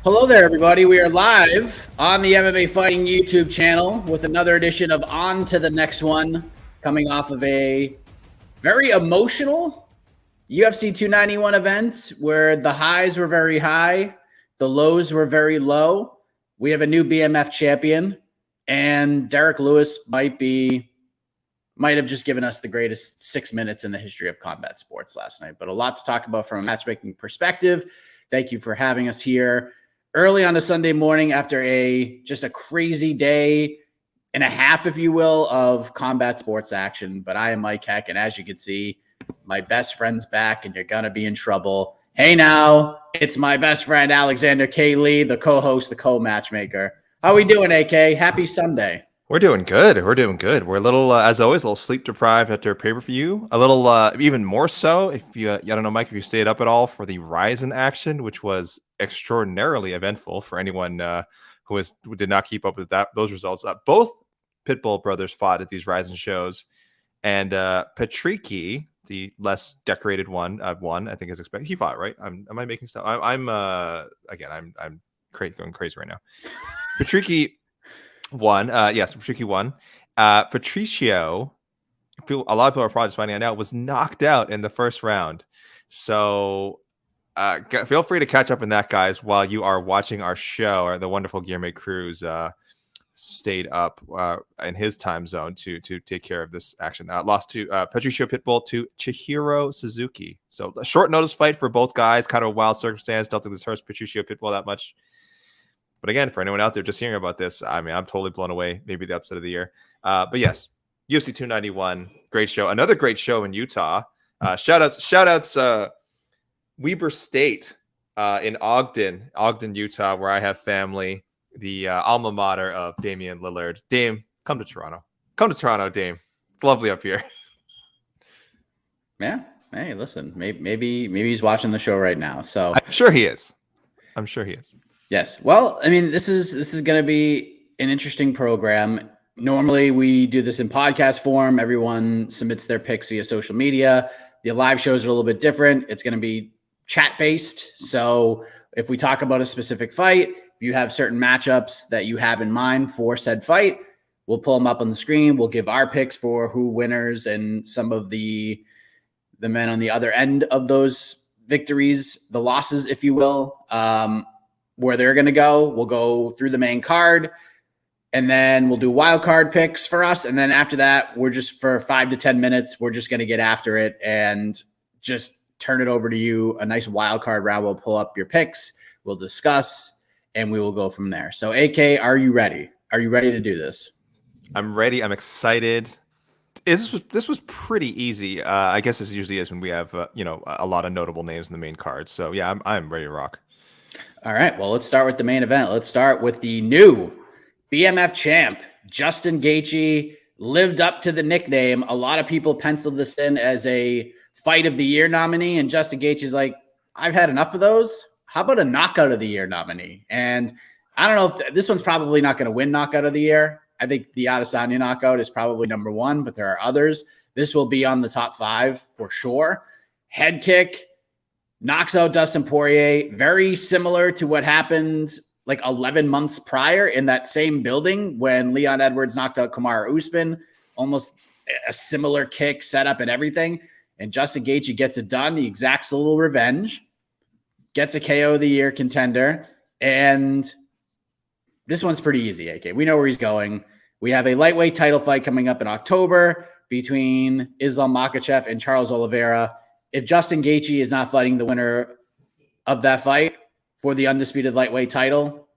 Hello there, everybody. We are live on the MMA Fighting YouTube channel with another edition of On to the Next One, coming off of a very emotional UFC 291 event where the highs were very high, the lows were very low. We have a new BMF champion, and Derrick Lewis might have just given us the greatest 6 minutes in the history of combat sports last night. But a lot to talk about from a matchmaking perspective. Thank you for having us here early on a Sunday morning after just a crazy day and a half, if you will, of combat sports action. But I am Mike Heck, and as you can see, my best friend's back, and you're going to be in trouble. Hey now, it's my best friend, Alexander K. Lee, the co-host, the co-matchmaker. How we doing, AK? Happy Sunday. We're doing good. We're a little, as always, a little sleep deprived after pay-per-view. A little, even more so, if you, I don't know, Mike, if you stayed up at all for the Ryzen action, which was extraordinarily eventful for anyone who did not keep up with those results. Both Pitbull brothers fought at these Ryzen shows, and Patricky, the less decorated one, won. I think is expected. He fought, right? Am I making stuff? I'm going crazy right now. Patricky won. Yes, Patricky won. Patricio, a lot of people are probably just finding out now, was knocked out in the first round. So feel free to catch up on that, guys, while you are watching our show. Or the wonderful Guillermo Cruz stayed up in his time zone to take care of this action. Lost to Patricio Pitbull to Chihiro Suzuki. So a short notice fight for both guys. Kind of a wild circumstance. Don't think this hurts Patricio Pitbull that much. But again, for anyone out there just hearing about this, I mean, I'm totally blown away. Maybe the upset of the year. But yes, UFC 291, great show. Another great show in Utah. Shout outs, Weber State in Ogden, Utah, where I have family. The alma mater of Damian Lillard. Dame, come to Toronto. Come to Toronto, Dame. It's lovely up here. Yeah. Hey, listen, maybe he's watching the show right now. So I'm sure he is. Yes. Well, I mean, this is going to be an interesting program. Normally, we do this in podcast form. Everyone submits their picks via social media. The live shows are a little bit different. It's going to be chat-based. So if we talk about a specific fight, if you have certain matchups that you have in mind for said fight, we'll pull them up on the screen. We'll give our picks for who winners and some of the men on the other end of those victories, the losses, if you will. Where they're going to go. We'll go through the main card, and then we'll do wild card picks for us. And then after that, we're just for 5 to 10 minutes, we're just going to get after it and just turn it over to you. A nice wild card round. We'll pull up your picks. We'll discuss, and we will go from there. So AK, are you ready? Are you ready to do this? I'm ready. I'm excited. This was pretty easy. I guess this usually is when we have, a lot of notable names in the main card. So yeah, I'm ready to rock. All right, well, let's start with the main event. Let's start with the new BMF champ, Justin Gaethje, lived up to the nickname. A lot of people penciled this in as a fight of the year nominee, and Justin Gaethje's like, I've had enough of those. How about a knockout of the year nominee? And I don't know if this one's probably not going to win knockout of the year. I think the Adesanya knockout is probably number one, but there are others. This will be on the top 5 for sure. Head kick. Knocks out Dustin Poirier, very similar to what happened like 11 months prior in that same building when Leon Edwards knocked out Kamaru Usman. Almost a similar kick, setup, and everything. And Justin Gaethje gets it done. He exacts a little revenge, gets a KO of the year contender, and this one's pretty easy, AK. We know where he's going. We have a lightweight title fight coming up in October between Islam Makhachev and Charles Oliveira. If Justin Gaethje is not fighting the winner of that fight for the undisputed lightweight title,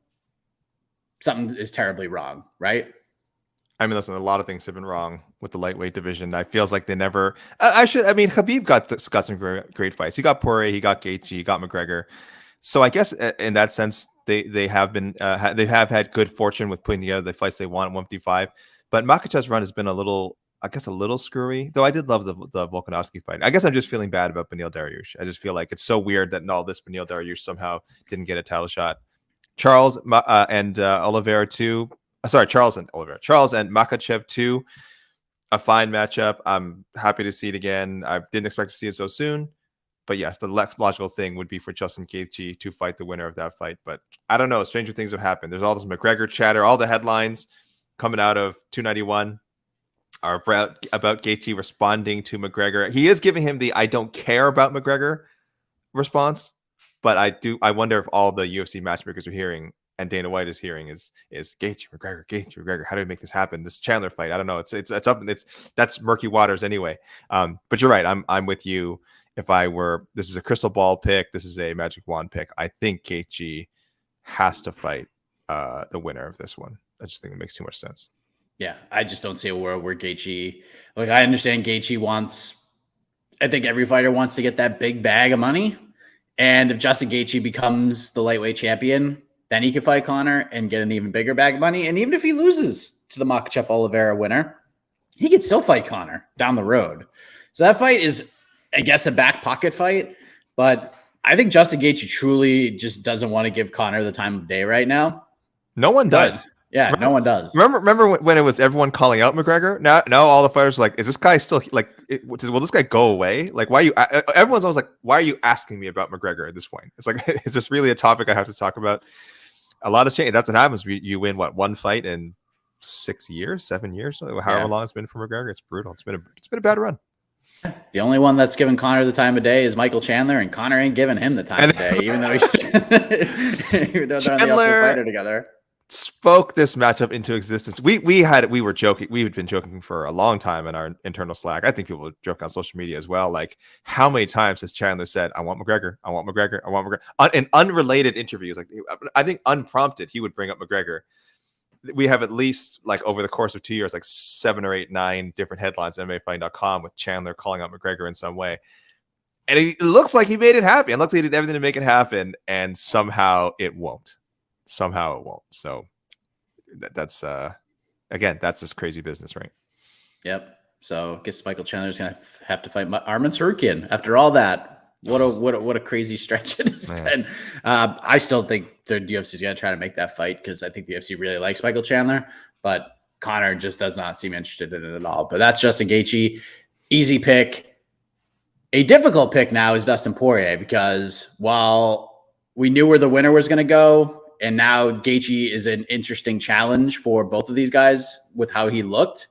something is terribly wrong, right? I mean, listen, a lot of things have been wrong with the lightweight division. I feels like they never. Khabib got some great fights. He got Poirier, he got Gaethje, he got McGregor. So I guess in that sense, they have been they have had good fortune with putting together the fights they want at 155. But Makhachev's run has been a little screwy, though I did love the Volkanovski fight. I guess I'm just feeling bad about Beneil Dariush. I just feel like it's so weird that Beneil Dariush somehow didn't get a title shot. Charles and Oliveira too. Charles and Makhachev too. A fine matchup. I'm happy to see it again. I didn't expect to see it so soon. But yes, the logical thing would be for Justin Gaethje to fight the winner of that fight. But I don't know. Stranger things have happened. There's all this McGregor chatter. All the headlines coming out of 291 are about Gaethje responding to McGregor. He is giving him the "I don't care about McGregor" response. But I wonder if all the UFC matchmakers are hearing, and Dana White is hearing, is Gaethje McGregor. How do we make this happen? This Chandler fight. I don't know. It's up. That's murky waters anyway. But you're right. I'm with you. If this is a crystal ball pick, this is a magic wand pick. I think Gaethje has to fight the winner of this one. I just think it makes too much sense. Yeah, I just don't see a world where Gaethje, like, I understand Gaethje wants, I think every fighter wants to get that big bag of money. And if Justin Gaethje becomes the lightweight champion, then he can fight Conor and get an even bigger bag of money. And even if he loses to the Makhachev Oliveira winner, he could still fight Conor down the road. So that fight is, I guess, a back pocket fight. But I think Justin Gaethje truly just doesn't want to give Conor the time of day right now. No one does. Yeah, no one does. Remember when it was everyone calling out McGregor? Now all the fighters are like, is this guy still like? Will this guy go away? Like, why are you? Everyone's always like, why are you asking me about McGregor at this point? It's like, is this really a topic I have to talk about? A lot has changed. That's what happens. You win one fight in 6 years, 7 years, however long it's been for McGregor. It's brutal. It's been a bad run. The only one that's given Conor the time of day is Michael Chandler, and Conor ain't giving him the time of day, even though even though they're on the Ultimate Fighter together. Spoke this matchup into existence. We were joking. We had been joking for a long time in our internal Slack. I think people joke on social media as well. Like, how many times has Chandler said, "I want McGregor. I want McGregor. I want McGregor." In unrelated interviews, like, I think unprompted, he would bring up McGregor. We have at least, like, over the course of 2 years, like 7 or 8, 9 different headlines on MMAfighting.com with Chandler calling out McGregor in some way. And it looks like he made it happen. It looks like he did everything to make it happen, and somehow it won't. So that's again, that's this crazy business, right? Yep. So I guess Michael Chandler's gonna have to fight Arman Tsarukyan after all that. What a crazy stretch it has been. I still think the UFC's gonna try to make that fight because I think the UFC really likes Michael Chandler, but Conor just does not seem interested in it at all. But that's Justin Gaethje. Easy pick. A difficult pick now is Dustin Poirier, because while we knew where the winner was going to go, and now Gaethje is an interesting challenge for both of these guys with how he looked,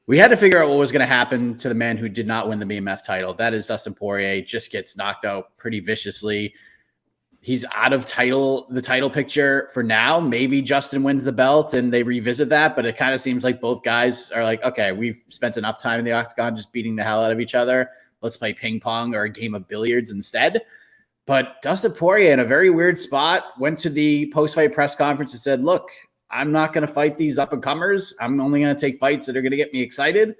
we had to figure out what was going to happen to the man who did not win the BMF title. That is Dustin Poirier. Just gets knocked out pretty viciously. He's out of the title picture for now. Maybe Justin wins the belt and they revisit that, but it kind of seems like both guys are like, okay, we've spent enough time in the octagon just beating the hell out of each other. Let's play ping pong or a game of billiards instead. But Dustin Poirier, in a very weird spot, went to the post-fight press conference and said, look, I'm not going to fight these up-and-comers. I'm only going to take fights that are going to get me excited.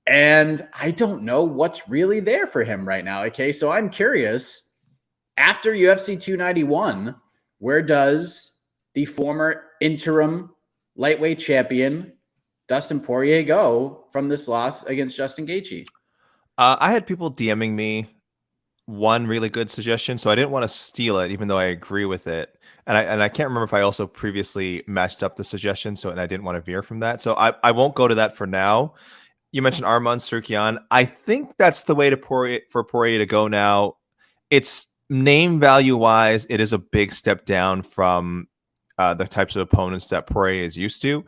And I don't know what's really there for him right now, okay? So I'm curious, after UFC 291, where does the former interim lightweight champion Dustin Poirier go from this loss against Justin Gaethje? I had people DMing me one really good suggestion, so I didn't want to steal it, even though I agree with it. And I can't remember if I also previously matched up the suggestion, and I didn't want to veer from that. So I won't go to that for now. You mentioned Arman Tsarukyan. I think that's the way for Poirier to go now. It's name value wise, it is a big step down from the types of opponents that Poirier is used to.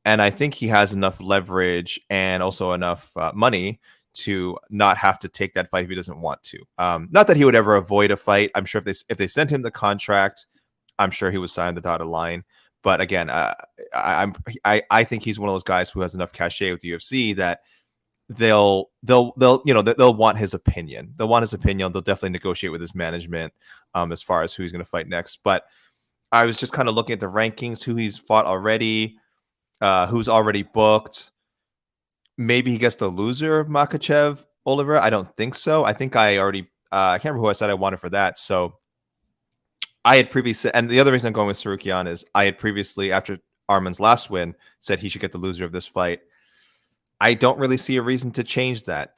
And I think he has enough leverage and also enough money to not have to take that fight if he doesn't want to. Not that he would ever avoid a fight. I'm sure if they sent him the contract, I'm sure he would sign the dotted line. But again, I think he's one of those guys who has enough cachet with the UFC that they'll want his opinion. They'll want his opinion. They'll definitely negotiate with his management as far as who he's going to fight next. But I was just kind of looking at the rankings, who he's fought already, who's already booked. Maybe he gets the loser of Makhachev Oliveira. I don't think so. I think I already I can't remember who I said I wanted for that. So I had previously, and the other reason I'm going with Tsarukyan is I had previously, after Arman's last win, said he should get the loser of this fight. I don't really see a reason to change that.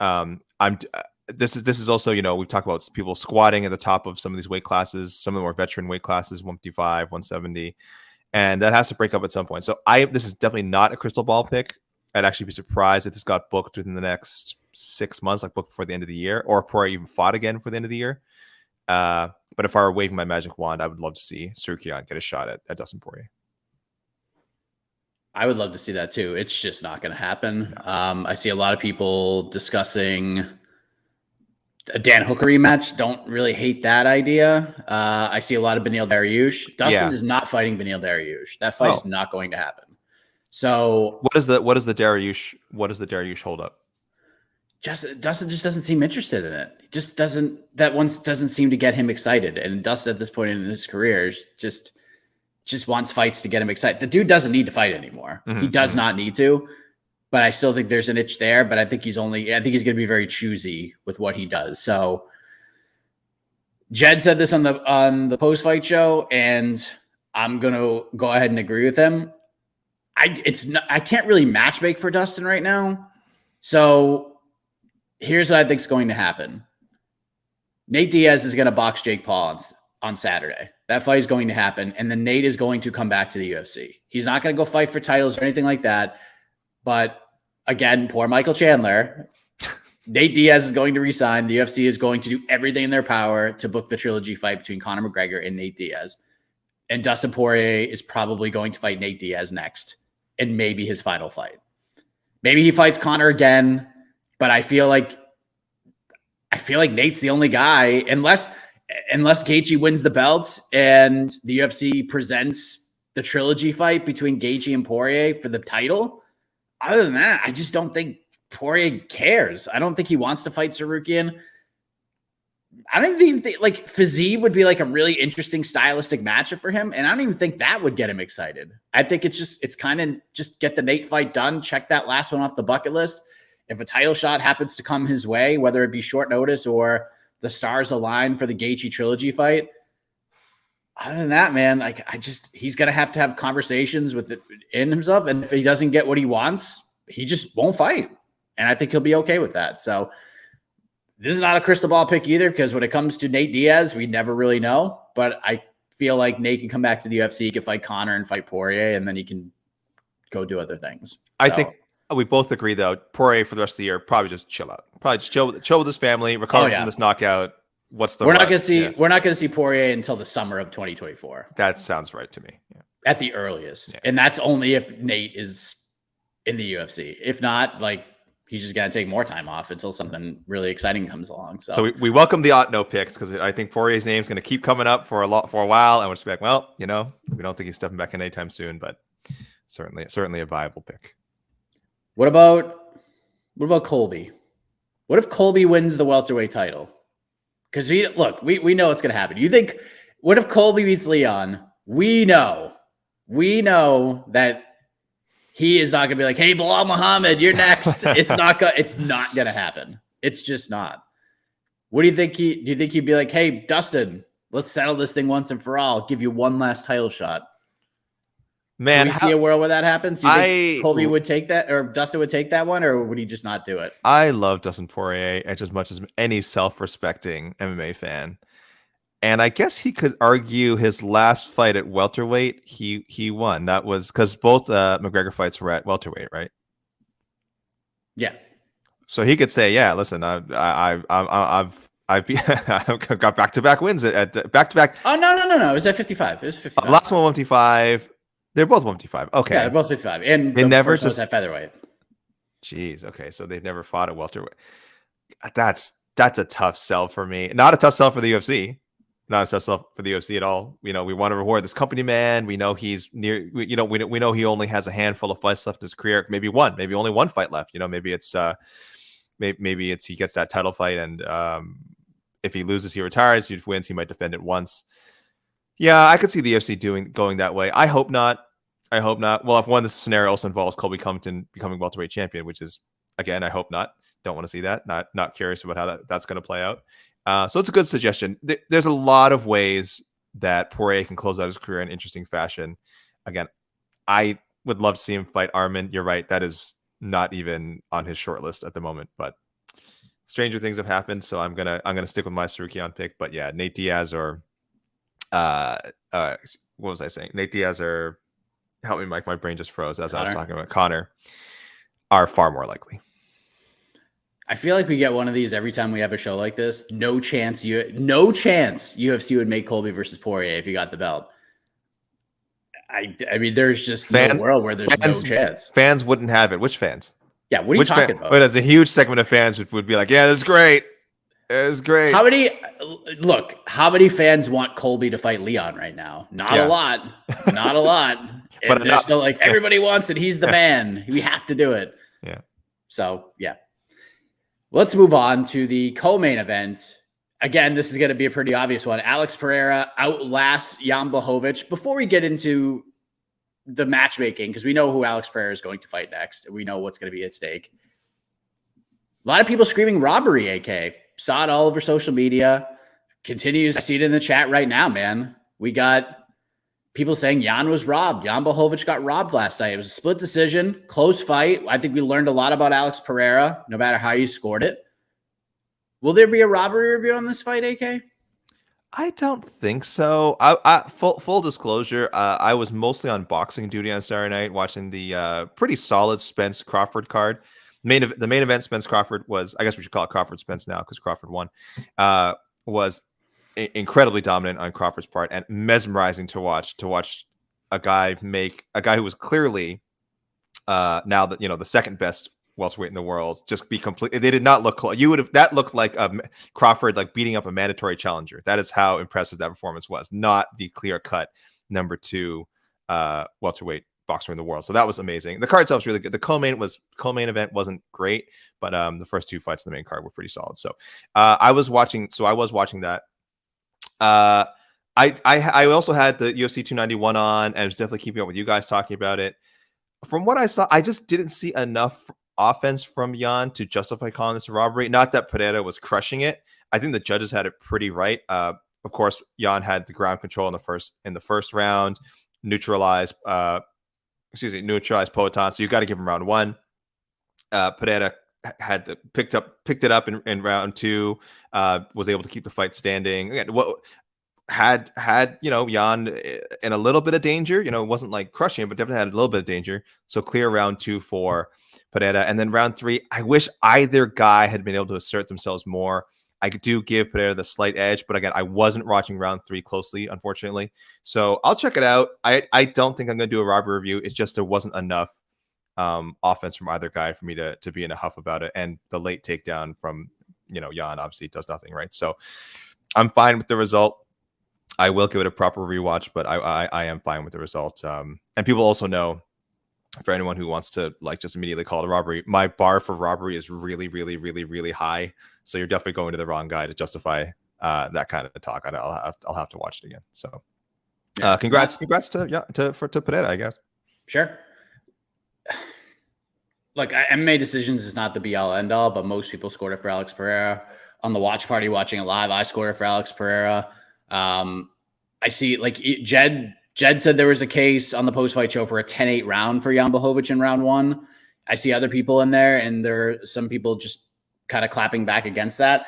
This is also, we've talked about people squatting at the top of some of these weight classes, some of the more veteran weight classes, 155, 170, and that has to break up at some point. So this is definitely not a crystal ball pick. I'd actually be surprised if this got booked within the next 6 months, like booked before the end of the year, or Poirier even fought again for the end of the year. But if I were waving my magic wand, I would love to see Tsarukyan get a shot at Dustin Poirier. I would love to see that too. It's just not going to happen. I see a lot of people discussing a Dan Hooker rematch. Don't really hate that idea. I see a lot of Beneil Dariush. Dustin is not fighting Beneil Dariush. That fight is not going to happen. So what is the Dariush hold up? Dustin just doesn't seem interested in it. Just doesn't seem to get him excited. And Dustin at this point in his career is just wants fights to get him excited. The dude doesn't need to fight anymore. He does not need to, but I still think there's an itch there, but I think he's going to be very choosy with what he does. So Jed said this on the post-fight show, and I'm going to go ahead and agree with him. I can't really matchmake for Dustin right now. So here's what I think is going to happen. Nate Diaz is going to box Jake Paul on Saturday. That fight is going to happen. And then Nate is going to come back to the UFC. He's not going to go fight for titles or anything like that. But again, poor Michael Chandler. Nate Diaz is going to resign. The UFC is going to do everything in their power to book the trilogy fight between Conor McGregor and Nate Diaz. And Dustin Poirier is probably going to fight Nate Diaz next, and maybe his final fight. Maybe he fights Conor again, but I feel like Nate's the only guy, unless Gaethje wins the belts and the UFC presents the trilogy fight between Gaethje and Poirier for the title. Other than that, I just don't think Poirier cares. I don't think he wants to fight Tsarukyan. I don't even think like Fiziev would be like a really interesting stylistic matchup for him. And I don't even think that would get him excited. I think it's kind of just get the Nate fight done. Check that last one off the bucket list. If a title shot happens to come his way, whether it be short notice or the stars align for the Gaethje trilogy fight. Other than that, man, he's going to have conversations with it in himself. And if he doesn't get what he wants, he just won't fight. And I think he'll be okay with that. So this is not a crystal ball pick either, because when it comes to Nate Diaz, we never really know. But I feel like Nate can come back to the UFC, he can fight Conor and fight Poirier, and then he can go do other things. I think we both agree, though, Poirier for the rest of the year, probably just chill out. Probably just chill with his family, recover from this knockout. We're not going to see Poirier until the summer of 2024. That sounds right to me. Yeah. At the earliest. Yeah. And that's only if Nate is in the UFC. If not, he's just got to take more time off until something really exciting comes along. So we welcome the no picks, because I think Poirier's name is going to keep coming up for a while, and we'll just be like, well, we don't think he's stepping back in anytime soon, but certainly a viable pick. What about Colby? What if Colby wins the welterweight title? Because we know what's going to happen. What if Colby beats Leon? We know that he is not going to be like, hey, Bilal Muhammad, you're next. It's not going to happen. It's just not. What do you think? Do you think he'd be like, hey, Dustin, let's settle this thing once and for all. I'll give you one last title shot. Man, do we see a world where that happens? Do you think Colby would take that, or Dustin would take that one, or would he just not do it? I love Dustin Poirier as much as any self-respecting MMA fan. And I guess he could argue his last fight at welterweight, he won. That was because both McGregor fights were at welterweight, right? Yeah. So he could say, "Yeah, listen, I've got back-to-back wins at back-to-back." Oh no! It was at 55. It was 55. Last one 155. They're both 155. Okay. Yeah, they're both 55, and they never just was at featherweight. Jeez. Okay, so they've never fought at welterweight. That's a tough sell for me. Not a tough sell for the UFC. Not a tough sell for the UFC at all. We want to reward this company man. We know he's near. We know he only has a handful of fights left in his career. Maybe only one fight left. Maybe it's he gets that title fight, and if he loses, he retires. If he wins, he might defend it once. Yeah, I could see the UFC going that way. I hope not. Well, if one of the scenario also involves Colby Covington becoming welterweight champion, which is, again, I hope not. Don't want to see that. Not curious about how that's going to play out. So it's a good suggestion. There's a lot of ways that Poirier can close out his career in interesting fashion. Again, I would love to see him fight Arman. You're right. That is not even on his short list at the moment, but stranger things have happened. So I'm gonna stick with my Tsarukyan pick. But yeah, Nate Diaz or what was I saying? Nate Diaz or help me, Mike. My brain just froze as I was talking about Conor. Are far more likely. I feel like we get one of these every time we have a show like this. No chance UFC would make Colby versus Poirier if you got the belt. I mean, there's just no world where there's no chance. Fans wouldn't have it. Which fans? Yeah, what are you talking about? Well, there's a huge segment of fans would be like, yeah, that's great. It's great. How many fans want Colby to fight Leon right now? Not a lot. Not a lot. But they're still like, everybody wants it. He's the man. We have to do it. Yeah. So, yeah. Let's move on to the co-main event. Again, this is going to be a pretty obvious one. Alex Pereira outlasts Jan Błachowicz. Before we get into the matchmaking, because we know who Alex Pereira is going to fight next, and we know what's going to be at stake. A lot of people screaming robbery, AK. Saw it all over social media. Continues. I see it in the chat right now, man. We got people saying Jan was robbed. Jan Błachowicz got robbed last night. It was a split decision, close fight. I think we learned a lot about Alex Pereira, no matter how you scored it. Will there be a robbery review on this fight, AK? I don't think so. Full disclosure, I was mostly on boxing duty on Saturday night watching the pretty solid Spence Crawford card. The main event, Spence Crawford was, I guess we should call it Crawford Spence now because Crawford won, was incredibly dominant on Crawford's part and mesmerizing to watch a guy who was clearly now that, the second best welterweight in the world just be complete. They did not look close. That looked like Crawford like beating up a mandatory challenger. That is how impressive that performance was, not the clear cut number 2 welterweight boxer in the world. So that was amazing. The card itself was really good. The co-main event wasn't great, but the first 2 fights in the main card were pretty solid. So I was watching that. I also had the UFC 291 on, and I was definitely keeping up with you guys talking about it. From what I saw, I just didn't see enough offense from Jan to justify calling this a robbery. Not that Pereira was crushing it. I think the judges had it pretty right. Of course, Jan had the ground control in the first round, neutralized Poatan. So you got to give him round 1. Pereira picked it up in round 2. Was able to keep the fight standing. Again, had Jan in a little bit of danger. It wasn't like crushing him, but definitely had a little bit of danger. So clear round 2 for Pereira, and then round 3. I wish either guy had been able to assert themselves more. I do give Pereira the slight edge, but again, I wasn't watching round 3 closely, unfortunately. So I'll check it out. I don't think I'm going to do a robbery review. It's just there wasn't enough offense from either guy for me to be in a huff about it, and the late takedown from Jan obviously does nothing, right? So I'm fine with the result. I will give it a proper rewatch, but I am fine with the result. And people also know, for anyone who wants to just immediately call it a robbery, my bar for robbery is really, really, really, really high. So you're definitely going to the wrong guy to justify that kind of talk. I'll have to watch it again. So congrats to Pereira, I guess. Sure. Look, MMA decisions is not the be all end all, but most people scored it for Alex Pereira. On the watch party watching it live, I scored it for Alex Pereira. I see Jed said there was a case on the post-fight show for a 10-8 round for Jan Błachowicz in round 1. I see other people in there, and there are some people just kind of clapping back against that.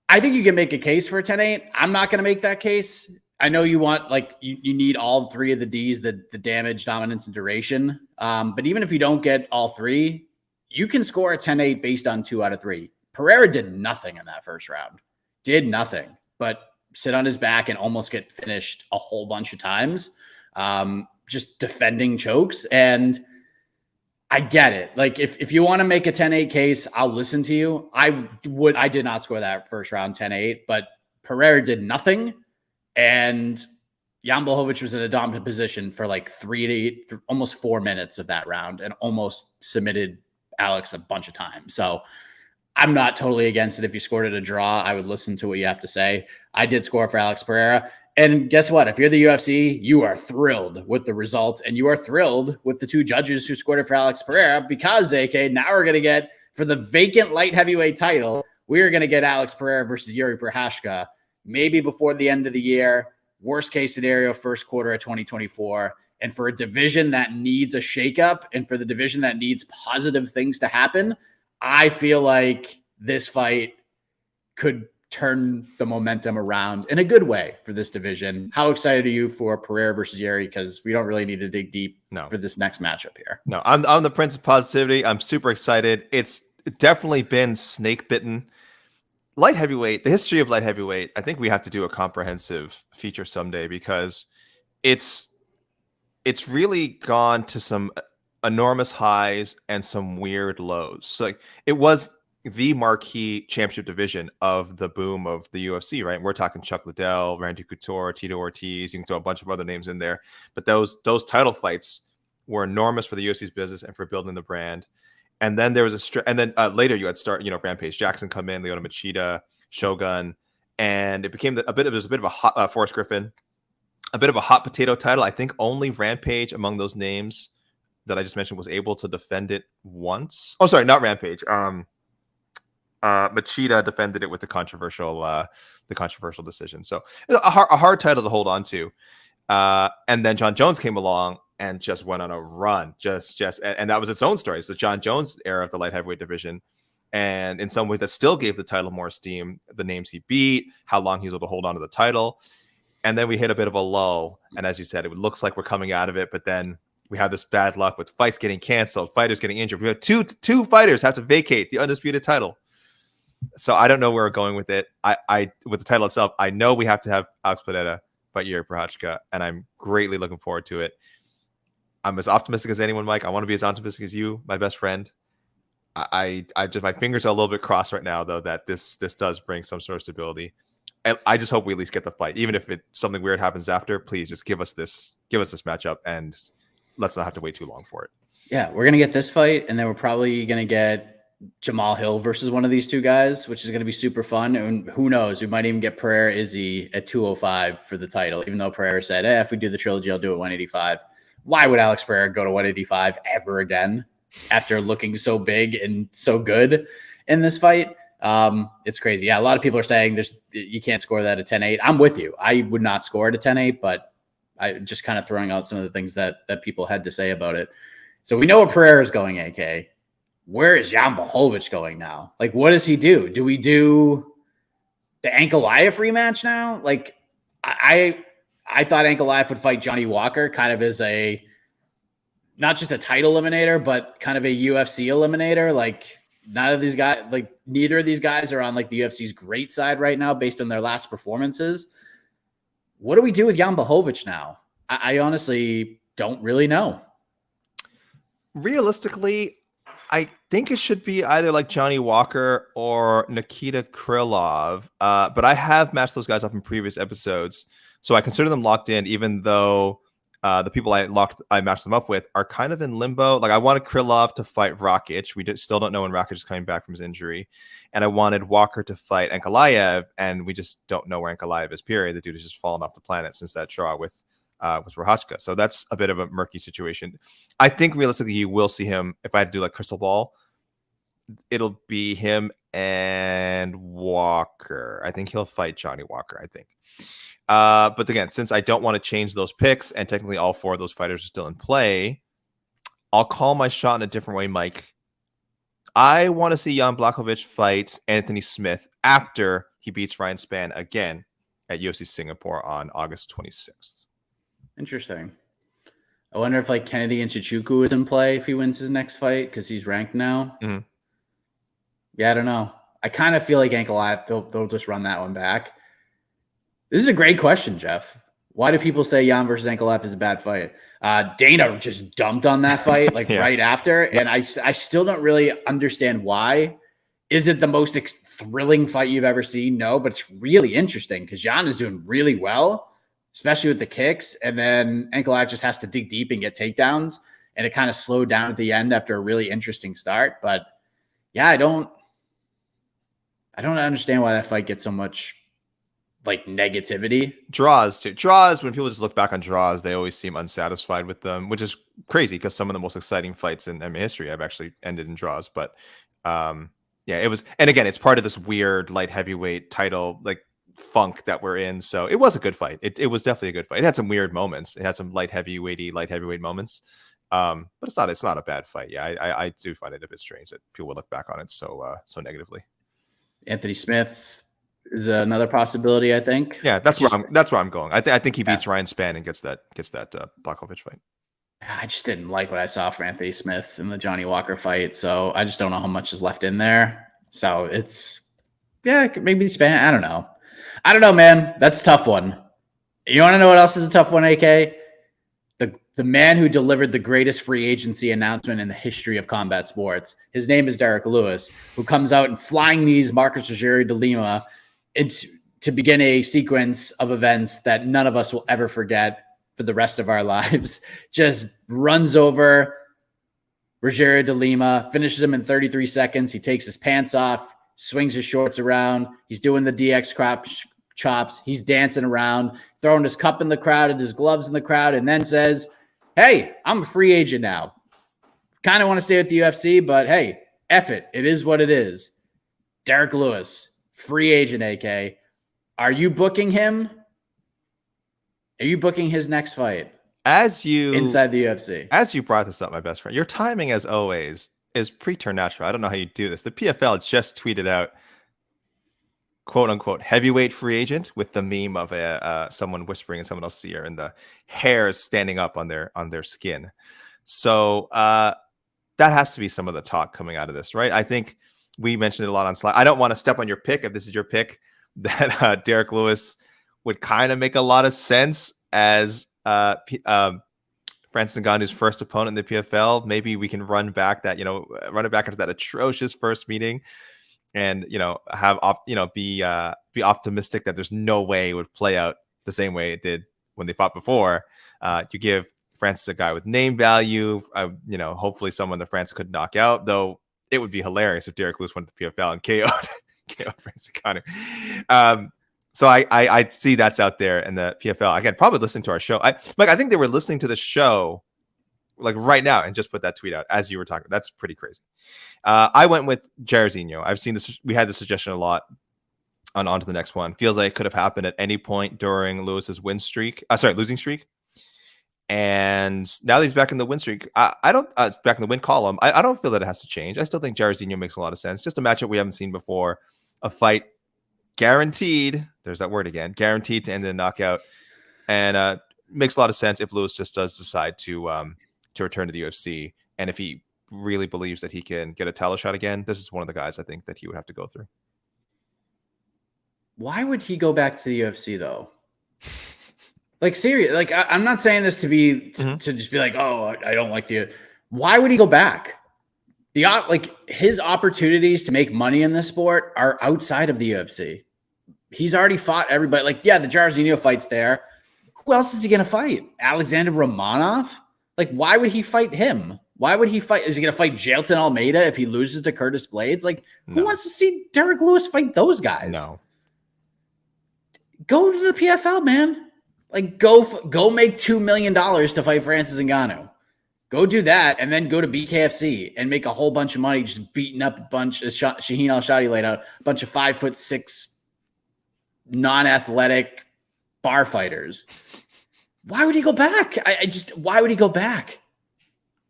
I think you can make a case for a 10-8. I'm not going to make that case. I know you want, you need all 3 of the Ds, the damage, dominance, and duration. But even if you don't get all 3, you can score a 10-8 based on 2 out of 3. Pereira did nothing in that first round. Did nothing but sit on his back and almost get finished a whole bunch of times, just defending chokes. And I get it. If you want to make a 10-8 case, I'll listen to you. I did not score that first round 10-8, but Pereira did nothing. And Jan Błachowicz was in a dominant position for 3 to almost 4 minutes of that round and almost submitted Alex a bunch of times. So I'm not totally against it. If you scored it a draw, I would listen to what you have to say. I did score for Alex Pereira. And guess what? If you're the UFC, you are thrilled with the result, and you are thrilled with the 2 judges who scored it for Alex Pereira, because, AK, now we're going to get, for the vacant light heavyweight title, we're going to get Alex Pereira versus Yuri Prochazka, maybe before the end of the year. Worst case scenario, first quarter of 2024. And for a division that needs a shakeup, and for the division that needs positive things to happen, I feel like this fight could turn the momentum around in a good way for this division. How excited are you for Pereira versus Yuri? Because we don't really need to dig deep for this next matchup here. No, I'm the prince of positivity. I'm super excited. It's definitely been snake bitten. Light heavyweight, the history of light heavyweight, I think we have to do a comprehensive feature someday because it's really gone to some enormous highs and some weird lows. So like it was the marquee championship division of the boom of the UFC, right? And we're talking Chuck Liddell, Randy Couture, Tito Ortiz. You can throw a bunch of other names in there, but those title fights were enormous for the UFC's business and for building the brand. And then there was and then later you had Rampage Jackson come in, Lyoto Machida, Shogun, and it became a bit of a hot Forrest Griffin, a bit of a hot potato title. I think only Rampage among those names that I just mentioned was able to defend it once. Oh, sorry, not Rampage. Machida defended it with the controversial decision. So a hard title to hold on to. And then John Jones came along and just went on a run. And that was its own story. It's the John Jones era of the light heavyweight division. And in some ways that still gave the title more steam, the names he beat, how long he was able to hold on to the title. And then we hit a bit of a lull. And as you said, it looks like we're coming out of it, but then we have this bad luck with fights getting canceled, fighters getting injured. We have two fighters have to vacate the undisputed title. So I don't know where we're going with it. I with the title itself, I know we have to have Alex Pereira fight Yuri Prochazka, and I'm greatly looking forward to it. I'm as optimistic as anyone, Mike. I want to be as optimistic as you, my best friend. I just, my fingers are a little bit crossed right now, though, that this does bring some sort of stability. And I just hope we at least get the fight, even if something weird happens after. Please just give us this matchup, and let's not have to wait too long for it. Yeah, we're gonna get this fight, and then we're probably gonna get Jamal Hill versus one of these two guys, which is going to be super fun. And who knows, we might even get Pereira Izzy at 205 for the title, even though Pereira said, if we do the trilogy, I'll do it 185. Why would Alex Pereira go to 185 ever again after looking so big and so good in this fight? It's crazy. Yeah, a lot of people are saying you can't score that at 10-8. I'm with you. I would not score it at 10-8, but I just kind of throwing out some of the things that people had to say about it. So we know where Pereira is going, AK. Where is Jan Błachowicz going now? Like, what does he do? Do we do the Ankalaev rematch now? Like, I thought Ankalaev would fight Johnny Walker kind of as not just a title eliminator, but kind of a UFC eliminator. Like, neither of these guys are on like the UFC's great side right now based on their last performances. What do we do with Jan Błachowicz now? I honestly don't really know. Realistically, I think it should be either like Johnny Walker or Nikita Krylov. But I have matched those guys up in previous episodes, so I consider them locked in, even though the people I matched them up with are kind of in limbo. Like, I wanted Krylov to fight Rakic. We still don't know when Rakic is coming back from his injury. And I wanted Walker to fight Ankalaev, and we just don't know where Ankalaev is, period. The dude has just fallen off the planet since that draw with Prochazka. So that's a bit of a murky situation. I think realistically you will see him. If I had to do like crystal ball, it'll be him and Walker. I think he'll fight Johnny Walker, I think. But again, since I don't want to change those picks and technically all four of those fighters are still in play, I'll call my shot in a different way, Mike. I want to see Jan Blachowicz fight Anthony Smith after he beats Ryan Spann again at UFC Singapore on August 26th. Interesting. I wonder if like Kennedy and Chichuku is in play if he wins his next fight because he's ranked now. Mm-hmm. Yeah, I don't know. I kind of feel like Ankalaev, they'll just run that one back. This is a great question, Jeff. Why do people say Jan versus Ankalaev is a bad fight? Dana just dumped on that fight right after, and I still don't really understand why. Is it the most thrilling fight you've ever seen? No, but it's really interesting because Jan is doing really well, especially with the kicks, and then Ankalaev just has to dig deep and get takedowns, and it kind of slowed down at the end after a really interesting start. But yeah, I don't understand why that fight gets so much like negativity. Draws too. Draws, when people just look back on draws, they always seem unsatisfied with them, which is crazy because some of the most exciting fights in MMA history have actually ended in draws. But yeah, it was, and again, it's part of this weird light heavyweight title like funk that we're in. So it was a good fight. It was definitely a good fight. It had some weird moments. It had some light heavyweight moments. But it's not a bad fight. Yeah, I do find it a bit strange that people would look back on it so negatively. Anthony Smith is another possibility, I think. Yeah, that's where I'm going. I think he beats Ryan Spann and gets that Błachowicz fight. I just didn't like what I saw from Anthony Smith in the Johnny Walker fight. So I just don't know how much is left in there. So it's, yeah, maybe span. I don't know. I don't know, man. That's a tough one. You want to know what else is a tough one, AK? The man who delivered the greatest free agency announcement in the history of combat sports. His name is Derrick Lewis, who comes out and flying knees Marcus Rogerio de Lima to begin a sequence of events that none of us will ever forget for the rest of our lives. Just runs over Rogerio de Lima, finishes him in 33 seconds. He takes his pants off, swings his shorts around. He's doing the DX chops. He's dancing around, throwing his cup in the crowd and his gloves in the crowd, and then says, hey, I'm a free agent now. Kind of want to stay with the UFC, but hey, F it. It is what it is. Derrick Lewis, free agent, AK. Are you booking him? Are you booking his next fight? Inside the UFC. As you brought this up, my best friend, your timing, as always, is preternatural. I don't know how you do this. The PFL just tweeted out, quote unquote, heavyweight free agent with the meme of someone whispering in someone else's ear and the hairs standing up on their skin. So that has to be some of the talk coming out of this, right? I think we mentioned it a lot on Slack. I don't want to step on your pick if this is your pick, that Derrick Lewis would kind of make a lot of sense as Francis Ngannou's first opponent in the PFL. Maybe we can run it back after that atrocious first meeting. And be optimistic that there's no way it would play out the same way it did when they fought before. You give Francis a guy with name value. Hopefully someone that Francis could knock out. Though it would be hilarious if Derrick Lewis went to the PFL and KO'd Francis Ngannou. So I see that's out there in the PFL. Again, probably listening to our show. I think they were listening to the show like right now and just put that tweet out as you were talking. That's pretty crazy. I went with Jairzinho. I've seen this. We had the suggestion a lot on to the next one. Feels like it could have happened at any point during Lewis's losing streak. And now that he's back in the win streak, I don't back in the win column. I don't feel that it has to change. I still think Jairzinho makes a lot of sense. Just a matchup we haven't seen before. A fight guaranteed. There's that word again. Guaranteed to end in a knockout. And makes a lot of sense if Lewis just does decide to return to the UFC. And if he really believes that he can get a title shot again, this is one of the guys I think that he would have to go through. Why would he go back to the UFC though? Like, serious. Like, I'm not saying this to be to just be like, oh, I don't like the. Why would he go back? His opportunities to make money in this sport are outside of the UFC. He's already fought everybody. Like, yeah, the Jairzinho fight's there. Who else is he going to fight? Alexander Romanov? Like, why would he fight him? Why would he fight? Is he going to fight Jailton Almeida if he loses to Curtis Blades? Like, who wants to see Derrick Lewis fight those guys? No. Go to the PFL, man. Like, go make $2 million to fight Francis Ngannou. Go do that, and then go to BKFC and make a whole bunch of money just beating up a bunch, as Shaheen Al-Shadi laid out, a bunch of 5'6" non-athletic bar fighters. Why would he go back? Why would he go back?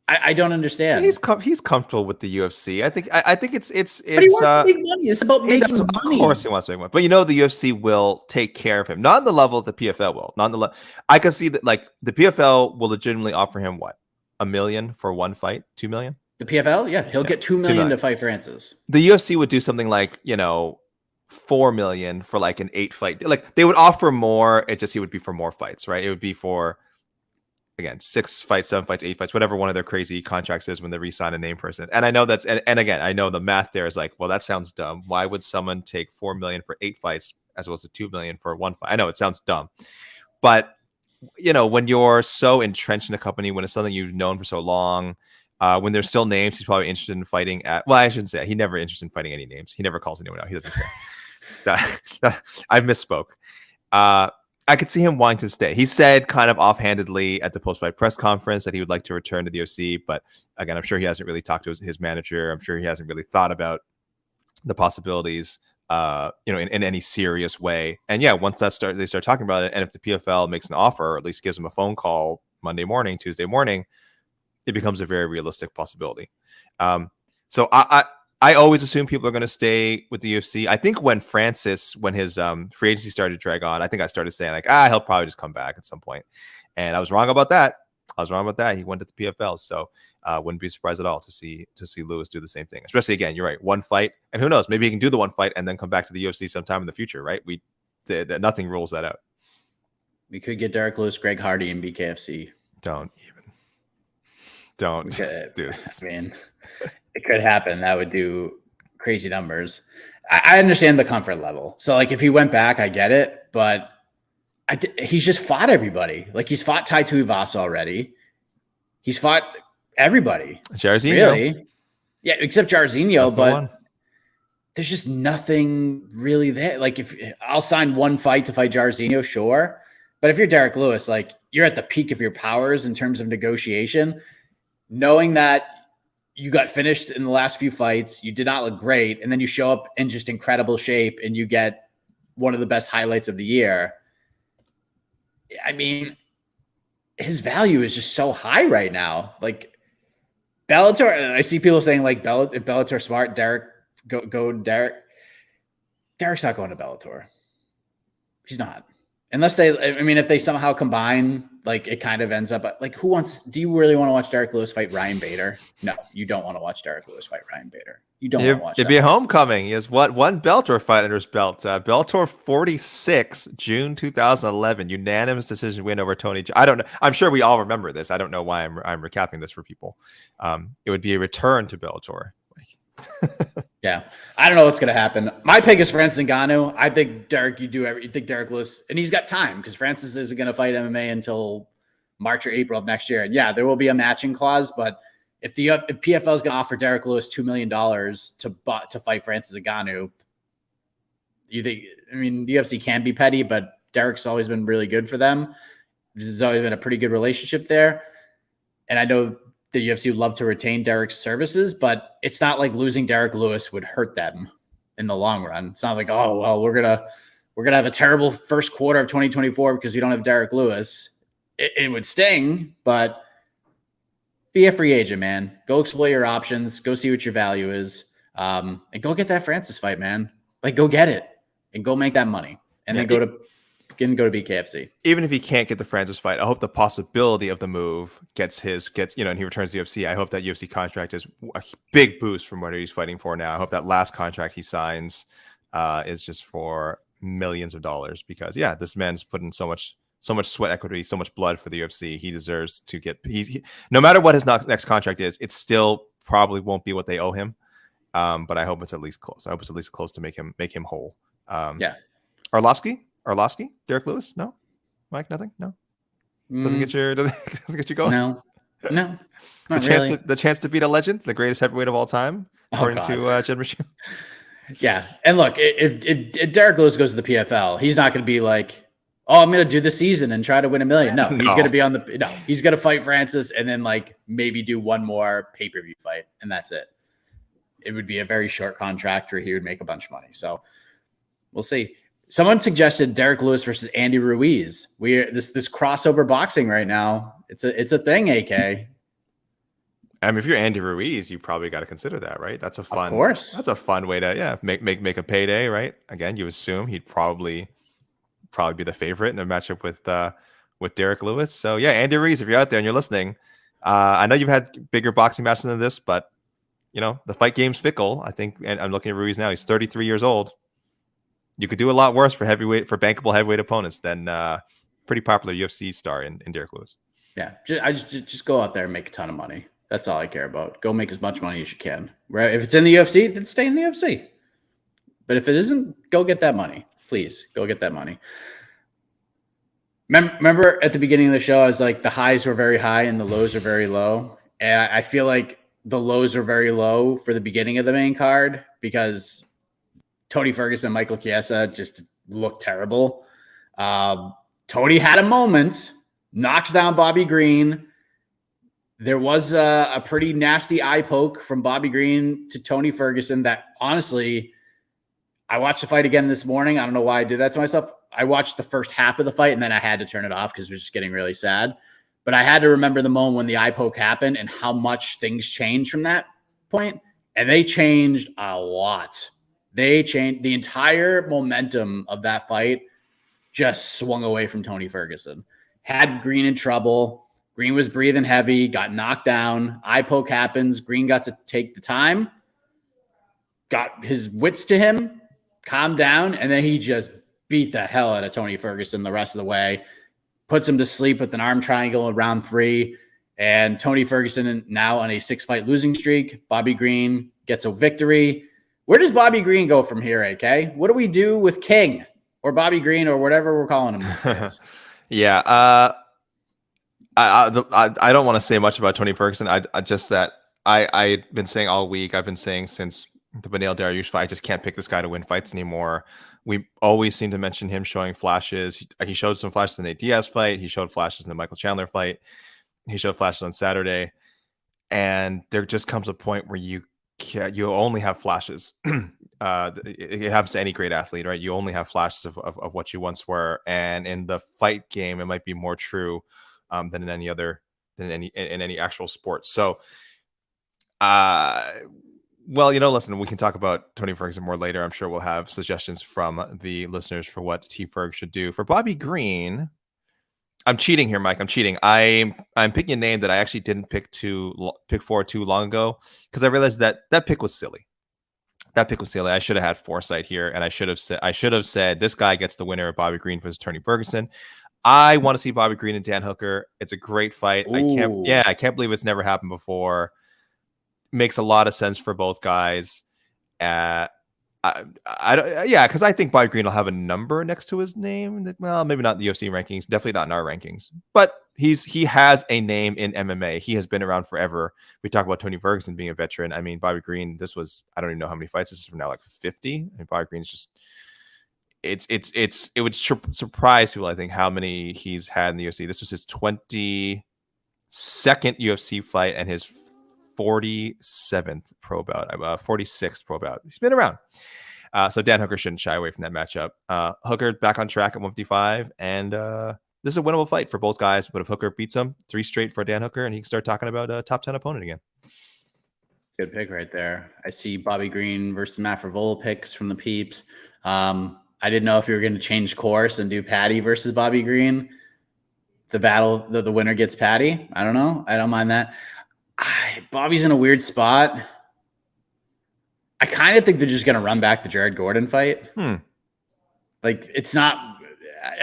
I don't understand. He's comfortable with the UFC. I think it's. But he wants to make money. It's about making money. Of course, he wants to make money. But the UFC will take care of him, not on the level that the PFL will. I can see that the PFL will legitimately offer him what, $1 million for one fight, $2 million. The PFL, yeah, he'll get $2 million to fight Francis. The UFC would do something like $4 million for like an 8-fight. Like, they would offer more. He would be for more fights, right? It would be for, again, 6 fights, 7 fights, 8 fights, whatever one of their crazy contracts is when they re-sign a name person. And I know and again, I know the math there is like, well, that sounds dumb. Why would someone take $4 million for 8 fights as opposed to $2 million for one fight? I know it sounds dumb, but when you're so entrenched in a company, when it's something you've known for so long, when there's still names, he's probably interested in fighting at. Well, I shouldn't say he never interested in fighting any names. He never calls anyone out. He doesn't care. I misspoke. I could see him wanting to stay. He said kind of offhandedly at the post-fight press conference that he would like to return to the UFC. But again, I'm sure he hasn't really talked to his manager. I'm sure he hasn't really thought about the possibilities, in any serious way. And yeah, once they start talking about it, and if the PFL makes an offer, or at least gives him a phone call Monday morning, Tuesday morning, it becomes a very realistic possibility. So I always assume people are going to stay with the UFC. I think when his free agency started to drag on, I think I started saying like, he'll probably just come back at some point. And I was wrong about that. I was wrong about that. He went to the PFL, so wouldn't be surprised at all to see Lewis do the same thing. Especially again, you're right, one fight, and who knows, maybe he can do the one fight and then come back to the UFC sometime in the future, right? Nothing rules that out. We could get Derrick Lewis, Greg Hardy, and BKFC. Don't do this. I mean, it could happen. That would do crazy numbers. I understand the comfort level. So, like, if he went back, I get it, but he's just fought everybody. Like, he's fought Tai Tuivasa already. He's fought everybody. Jairzinho. Really. Yeah, except Jairzinho, but there's just nothing really there. Like, if I'll sign one fight to fight Jairzinho, sure. But if you're Derrick Lewis, like, you're at the peak of your powers in terms of negotiation, knowing that you got finished in the last few fights, you did not look great, and then you show up in just incredible shape and you get one of the best highlights of the year. I mean, his value is just so high right now. Like, Bellator, I see people saying, like, if Bellator smart, Derrick, go Derrick. Derrick's not going to Bellator. He's not. Unless if they somehow combine, like, it kind of ends up, like, do you really want to watch Derrick Lewis fight Ryan Bader? No, you don't want to watch Derrick Lewis fight Ryan Bader. You don't want to watch It'd be a homecoming. He has one Bellator fight under his belt. Bellator 46, June 2011, unanimous decision win over Tony. I don't know. I'm sure we all remember this. I don't know why I'm recapping this for people. It would be a return to Bellator. Yeah, I don't know what's going to happen. My pick is Francis Ngannou. I think Derrick, you think Derrick Lewis, and he's got time because Francis isn't going to fight MMA until March or April of next year. And yeah, there will be a matching clause, but if PFL is going to offer Derrick Lewis $2 million to fight Francis Ngannou, you think? I mean, the UFC can be petty, but Derrick's always been really good for them. This has always been a pretty good relationship there, and I know the UFC would love to retain Derrick's services, but it's not like losing Derrick Lewis would hurt them in the long run. It's not like, oh, well, we're gonna have a terrible first quarter of 2024 because we don't have Derrick Lewis. It would sting, but be a free agent, man. Go explore your options. Go see what your value is, and go get that Francis fight, man. Like, go get it and go make that money, and then go to BKFC. Even if he can't get the Francis fight, I hope the possibility of the move gets and he returns to the UFC. I hope that UFC contract is a big boost from what he's fighting for now. I hope that last contract he signs is just for millions of dollars because, yeah, this man's put in so much sweat equity, so much blood for the UFC. He deserves to get. No matter what his next contract is, it still probably won't be what they owe him. But I hope it's at least close. I hope it's at least close to make him whole. Yeah. Arlovsky? Derrick Lewis? No? Mike, nothing? No? Doesn't get you going? No. Not really. The chance to beat a legend, the greatest heavyweight of all time, according to Jed Rasheed. Yeah. And look, if Derrick Lewis goes to the PFL, he's not going to be like, oh, I'm going to do the season and try to win $1 million. No, he's going to be he's going to fight Francis and then, like, maybe do one more pay-per-view fight, and that's it. It would be a very short contract where he would make a bunch of money. So we'll see. Someone suggested Derrick Lewis versus Andy Ruiz. This crossover boxing right now. It's a thing, AK. I mean, if you're Andy Ruiz, you probably got to consider that, right? That's a fun. Of course. That's a fun way to make a payday, right? Again, you assume he'd probably be the favorite in a matchup with Derrick Lewis. So yeah, Andy Ruiz, if you're out there and you're listening, I know you've had bigger boxing matches than this, but the fight game's fickle. I think, and I'm looking at Ruiz now. He's 33 years old. You could do a lot worse for bankable heavyweight opponents than pretty popular UFC star in Derrick Lewis. Yeah, just go out there and make a ton of money. That's all I care about. Go make as much money as you can. Right? If it's in the UFC, then stay in the UFC. But if it isn't, go get that money. Please, go get that money. Remember at the beginning of the show, I was like, the highs were very high and the lows are very low. And I feel like the lows are very low for the beginning of the main card because Tony Ferguson, Michael Chiesa just looked terrible. Tony had a moment, knocks down Bobby Green. There was a pretty nasty eye poke from Bobby Green to Tony Ferguson that, honestly, I watched the fight again this morning. I don't know why I did that to myself. I watched the first half of the fight and then I had to turn it off because it was just getting really sad. But I had to remember the moment when the eye poke happened and how much things changed from that point. And they changed a lot. They changed the entire momentum of that fight, just swung away from Tony Ferguson. Had Green in trouble. Green was breathing heavy, got knocked down. Eye poke happens. Green got to take the time, got his wits to him, calmed down, and then he just beat the hell out of Tony Ferguson the rest of the way, puts him to sleep with an arm triangle in round 3. And Tony Ferguson now on a 6-fight losing streak. Bobby Green gets a victory. Where does Bobby Green go from here, AK? What do we do with King or Bobby Green or whatever we're calling him? Yeah. I don't want to say much about Tony Ferguson. I've been saying all week. I've been saying since the Beneil Dariush fight, I just can't pick this guy to win fights anymore. We always seem to mention him showing flashes. He showed some flashes in the Diaz fight. He showed flashes in the Michael Chandler fight. He showed flashes on Saturday. And there just comes a point where you only have flashes. It happens to any great athlete, right? You only have flashes of what you once were. And in the fight game, it might be more true than in any other, in any actual sport. So, well, listen, we can talk about Tony Ferguson more later. I'm sure we'll have suggestions from the listeners for what T Ferg should do. For Bobby Green, I'm cheating here, Mike. I'm cheating. I'm picking a name that I actually didn't pick for too long ago because I realized that pick was silly. That pick was silly. I should have had foresight here, and I should have said this guy gets the winner of Bobby Green versus Tony Ferguson. I want to see Bobby Green and Dan Hooker. It's a great fight. Ooh. I can't believe it's never happened before. Makes a lot of sense for both guys. Because I think Bobby Green will have a number next to his name. Well, maybe not in the UFC rankings, definitely not in our rankings. But he has a name in MMA. He has been around forever. We talk about Tony Ferguson being a veteran. I mean, Bobby Green, I don't even know how many fights this is from now, like 50. I mean, Bobby Green's just it would surprise people, I think, how many he's had in the UFC. This was his 22nd UFC fight and his 47th pro bout, 46th pro bout. He's been around. So Dan Hooker shouldn't shy away from that matchup. Hooker back on track at 155, and this is a winnable fight for both guys. But if Hooker beats him, 3 straight for Dan Hooker, and he can start talking about a top 10 opponent again. Good pick right there. I see Bobby Green versus Matt Frivola picks from the peeps. I didn't know if you were going to change course and do Patty versus Bobby Green. The battle, the winner gets Patty. I don't know. I don't mind that. Bobby's in a weird spot. I kind of think they're just going to run back the Jared Gordon fight. Like, it's not,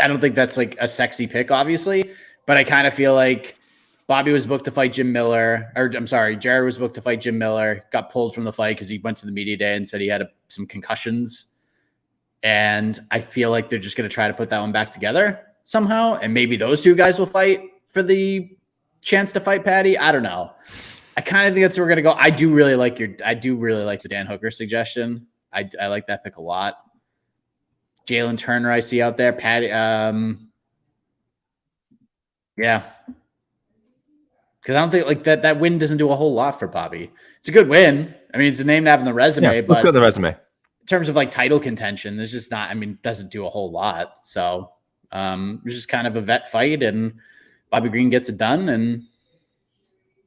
I don't think that's like a sexy pick, obviously, but I kind of feel like Bobby was booked to fight Jim Miller, or I'm sorry, Jared was booked to fight Jim Miller, got pulled from the fight because he went to the media day and said he had some concussions. And I feel like they're just going to try to put that one back together somehow. And maybe those two guys will fight for the chance to fight Patty. I don't know. I kind of think that's where we're going to go. I do really like the Dan Hooker suggestion. I like that pick a lot. Jalen Turner, I see out there. Patty. Yeah. Because I don't think like that win doesn't do a whole lot for Bobby. It's a good win. I mean, it's a name to have in the resume, but good on the resume. In terms of like title contention, there's just not, I mean, doesn't do a whole lot. So it's just kind of a vet fight, and Bobby Green gets it done, and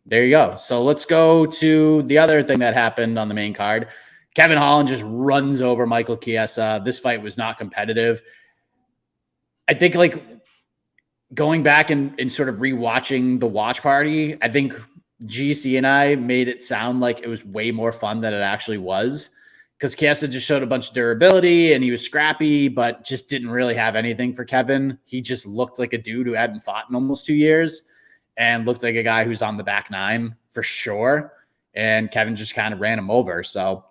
there you go. So let's go to the other thing that happened on the main card. Kevin Holland just runs over Michael Chiesa. This fight was not competitive. I think like going back and sort of rewatching the watch party, I think GC and I made it sound like it was way more fun than it actually was, because Chiesa just showed a bunch of durability and he was scrappy, but just didn't really have anything for Kevin. He just looked like a dude who hadn't fought in almost 2 years and looked like a guy who's on the back nine for sure. And Kevin just kind of ran him over. So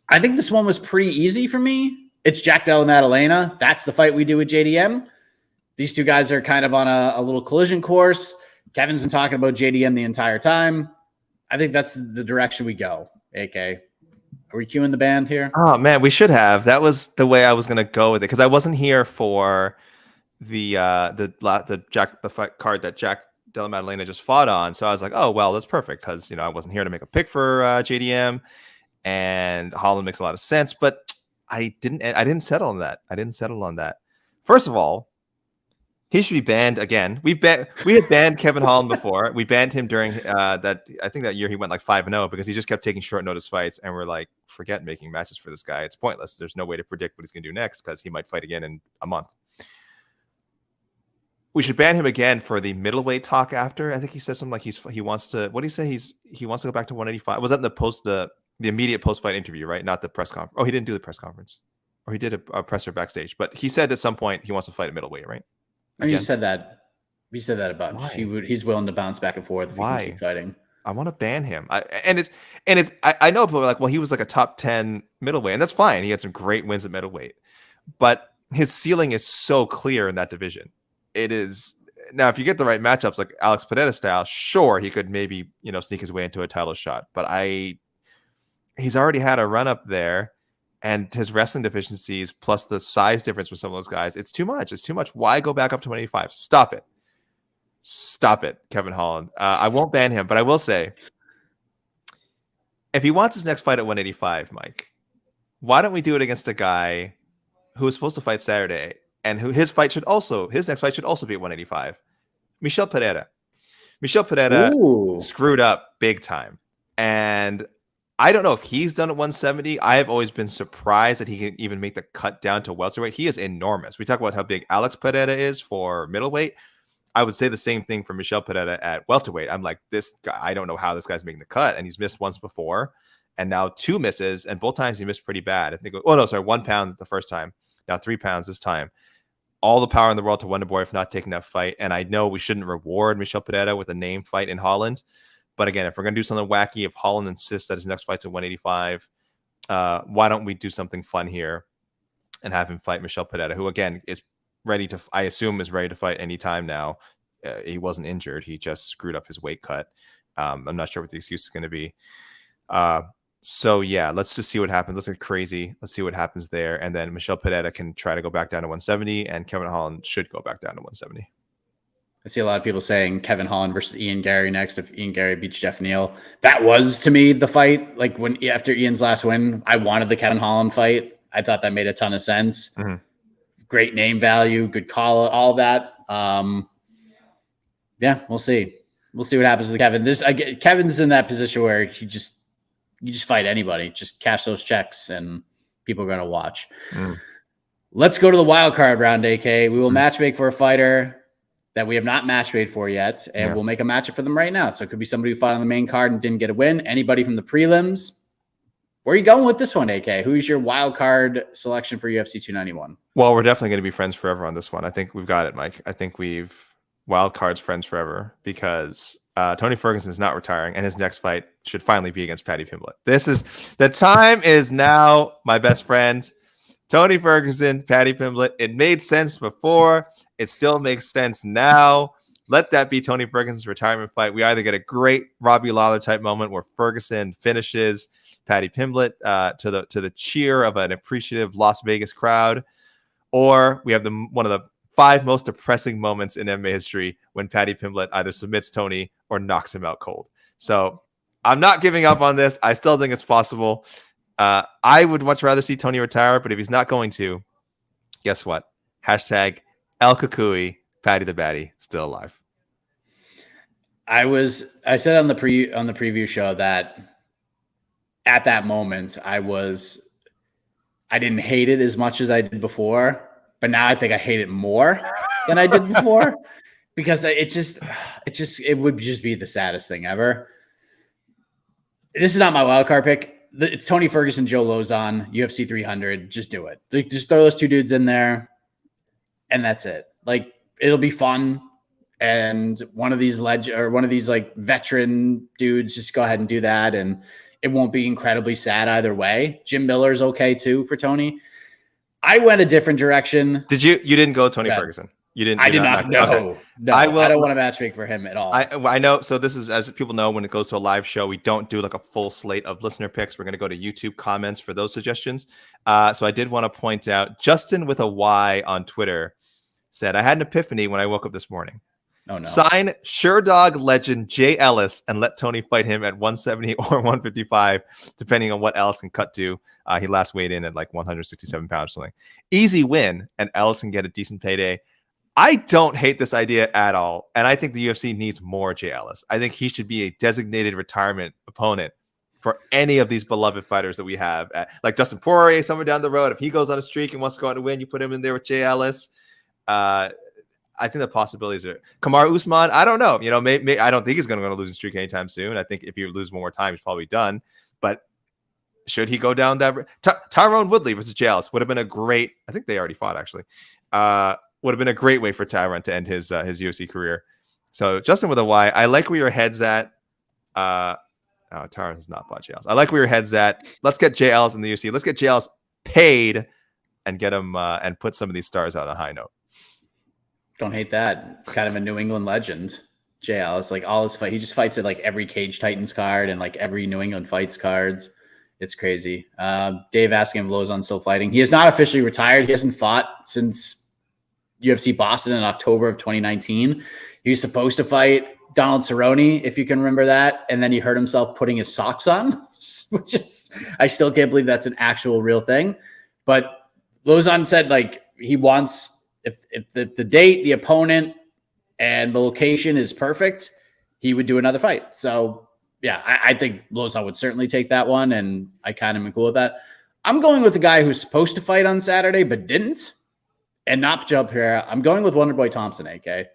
I think this one was pretty easy for me. It's Jack Della Maddalena. That's the fight we do with JDM. These two guys are kind of on a little collision course. Kevin's been talking about JDM the entire time. I think that's the direction we go, AK. Are we cueing the band here? Oh, man, we should have. That was the way I was going to go with it, because I wasn't here for the fight card that Jack Della Maddalena just fought on. So I was like, oh, well, that's perfect, because I wasn't here to make a pick for JDM, and Holland makes a lot of sense. But I didn't settle on that. First of all, he should be banned again. We had banned Kevin Holland before. We banned him during that. I think that year he went like 5-0 because he just kept taking short notice fights, and we're like, forget making matches for this guy. It's pointless. There's no way to predict what he's going to do next because he might fight again in a month. We should ban him again for the middleweight talk after. I think he said something like he wants to. What did he say? He wants to go back to 185. Was that in the immediate post fight interview, right? Not the press conference. Oh, he didn't do the press conference, or he did a presser backstage. But he said at some point he wants to fight at middleweight, right? I mean, he said that. He said that a bunch. Why? He's willing to bounce back and forth if he can keep fighting. I want to ban him. I know people are like, well, he was like a top 10 middleweight, and that's fine. He had some great wins at middleweight, but his ceiling is so clear in that division. It is now, if you get the right matchups, like Alex Pereira style, sure, he could maybe, sneak his way into a title shot, but he's already had a run up there, and his wrestling deficiencies plus the size difference with some of those guys, it's too much. It's too much. Why go back up to 185? Stop it, Kevin Holland. I won't ban him, but I will say, if he wants his next fight at 185, Mike, why don't we do it against a guy who was supposed to fight Saturday and who his next fight should also be at 185? Michel Pereira. Michel Pereira screwed up big time. And I don't know if he's done at 170. I have always been surprised that he can even make the cut down to welterweight. He is enormous. We talk about how big Alex Pereira is for middleweight. I would say the same thing for Michel Pereira at welterweight. I'm like, this guy, I don't know how this guy's making the cut. And he's missed once before. And now 2 misses. And both times he missed pretty bad. I think, 1 pound the first time. Now 3 pounds this time. All the power in the world to Wonderboy for not taking that fight. And I know we shouldn't reward Michel Pereira with a name fight in Holland. But again, if we're going to do something wacky, if Holland insists that his next fight's at 185, why don't we do something fun here and have him fight Michel Pereira, who again is ready to, I assume, is ready to fight anytime now. He wasn't injured. He just screwed up his weight cut. I'm not sure what the excuse is going to be. So yeah, let's just see what happens. Let's get crazy. Let's see what happens there. And then Michel Pereira can try to go back down to 170, and Kevin Holland should go back down to 170. I see a lot of people saying Kevin Holland versus Ian Gary next if Ian Gary beats Jeff Neal. That was, to me, the fight. Like, after Ian's last win, I wanted the Kevin Holland fight. I thought that made a ton of sense. Mm-hmm. Great name value, good call, all that. Yeah, we'll see. We'll see what happens with Kevin. Kevin's in that position where you just fight anybody, just cash those checks, and people are going to watch. Let's go to the wild card round, AK. We will matchmake for a fighter that we have not matchmade for yet, and we'll make a matchup for them right now. So it could be somebody who fought on the main card and didn't get a win. Anybody from the prelims. Where are you going with this one, AK? Who's your wild card selection for UFC 291? Well, we're definitely going to be friends forever on this one. I think we've got it, Mike. I think we've wild cards friends forever because Tony Ferguson is not retiring, and his next fight should finally be against Paddy Pimblett. The time is now, my best friend. Tony Ferguson, Paddy Pimblett. It made sense before. It still makes sense now. Let that be Tony Ferguson's retirement fight. We either get a great Robbie Lawler type moment where Ferguson finishes Paddy Pimblett to the cheer of an appreciative Las Vegas crowd, or we have one of the 5 most depressing moments in MMA history when Paddy Pimblett either submits Tony or knocks him out cold. So I'm not giving up on this. I still think it's possible. I would much rather see Tony retire, but if he's not going to, guess what? Hashtag El Kukui, Paddy the Batty, still alive. I said on the preview show that at that moment I didn't hate it as much as I did before, but now I think I hate it more than I did before because it would just be the saddest thing ever. This is not my wild card pick. It's Tony Ferguson, Joe Lozon, UFC 300. Just do it. Just throw those 2 dudes in there, and that's it. Like, it'll be fun. And one of these like veteran dudes, just go ahead and do that, and it won't be incredibly sad either way. Jim Miller's okay too for Tony. I went a different direction. Did you? You didn't go Tony Ferguson. You didn't. I did not. No, okay. No. I don't want to matchmake for him at all. I know. So this is, as people know, when it goes to a live show, we don't do like a full slate of listener picks. We're going to go to YouTube comments for those suggestions. So I did want to point out Justin with a Y on Twitter said, "I had an epiphany when I woke up this morning. Oh no! Sign Sherdog legend Jay Ellis and let Tony fight him at 170 or 155, depending on what Ellis can cut to. He last weighed in at like 167 pounds or something. Easy win, and Ellis can get a decent payday." I don't hate this idea at all, and I think the UFC needs more Jay Ellis. I think he should be a designated retirement opponent for any of these beloved fighters that we have, like Dustin Poirier, somewhere down the road. If he goes on a streak and wants to go out and win, you put him in there with Jay Ellis. I think the possibilities are Kamaru Usman. I don't know. Maybe I don't think he's going to go to losing streak anytime soon. I think if you lose one more time, he's probably done. But should he go down that? Tyrone Woodley versus Jales would have been a great. I think they already fought actually. Would have been a great way for Tyrone to end his UFC career. So Justin with a Y. I like where your head's at. Tyrone has not fought Jales. I like where your head's at. Let's get Jales in the UFC. Let's get Jales paid and get him and put some of these stars out on a high note. Don't hate that. Kind of a New England legend. JL is like all his fight. He just fights at like every Cage Titans card and like every New England fights cards. It's crazy. Dave asking if Lozon's still fighting. He is not officially retired. He hasn't fought since UFC Boston in October of 2019. He was supposed to fight Donald Cerrone, if you can remember that. And then he hurt himself putting his socks on, which is, I still can't believe that's an actual real thing. But Lozon said like he wants, if the date, the opponent, and the location is perfect, he would do another fight. So yeah, I think Lozon would certainly take that one, and I kind of am cool with that. I'm going with the guy who's supposed to fight on Saturday but didn't, and not Joe Pereira. I'm going with Wonderboy Thompson, AK.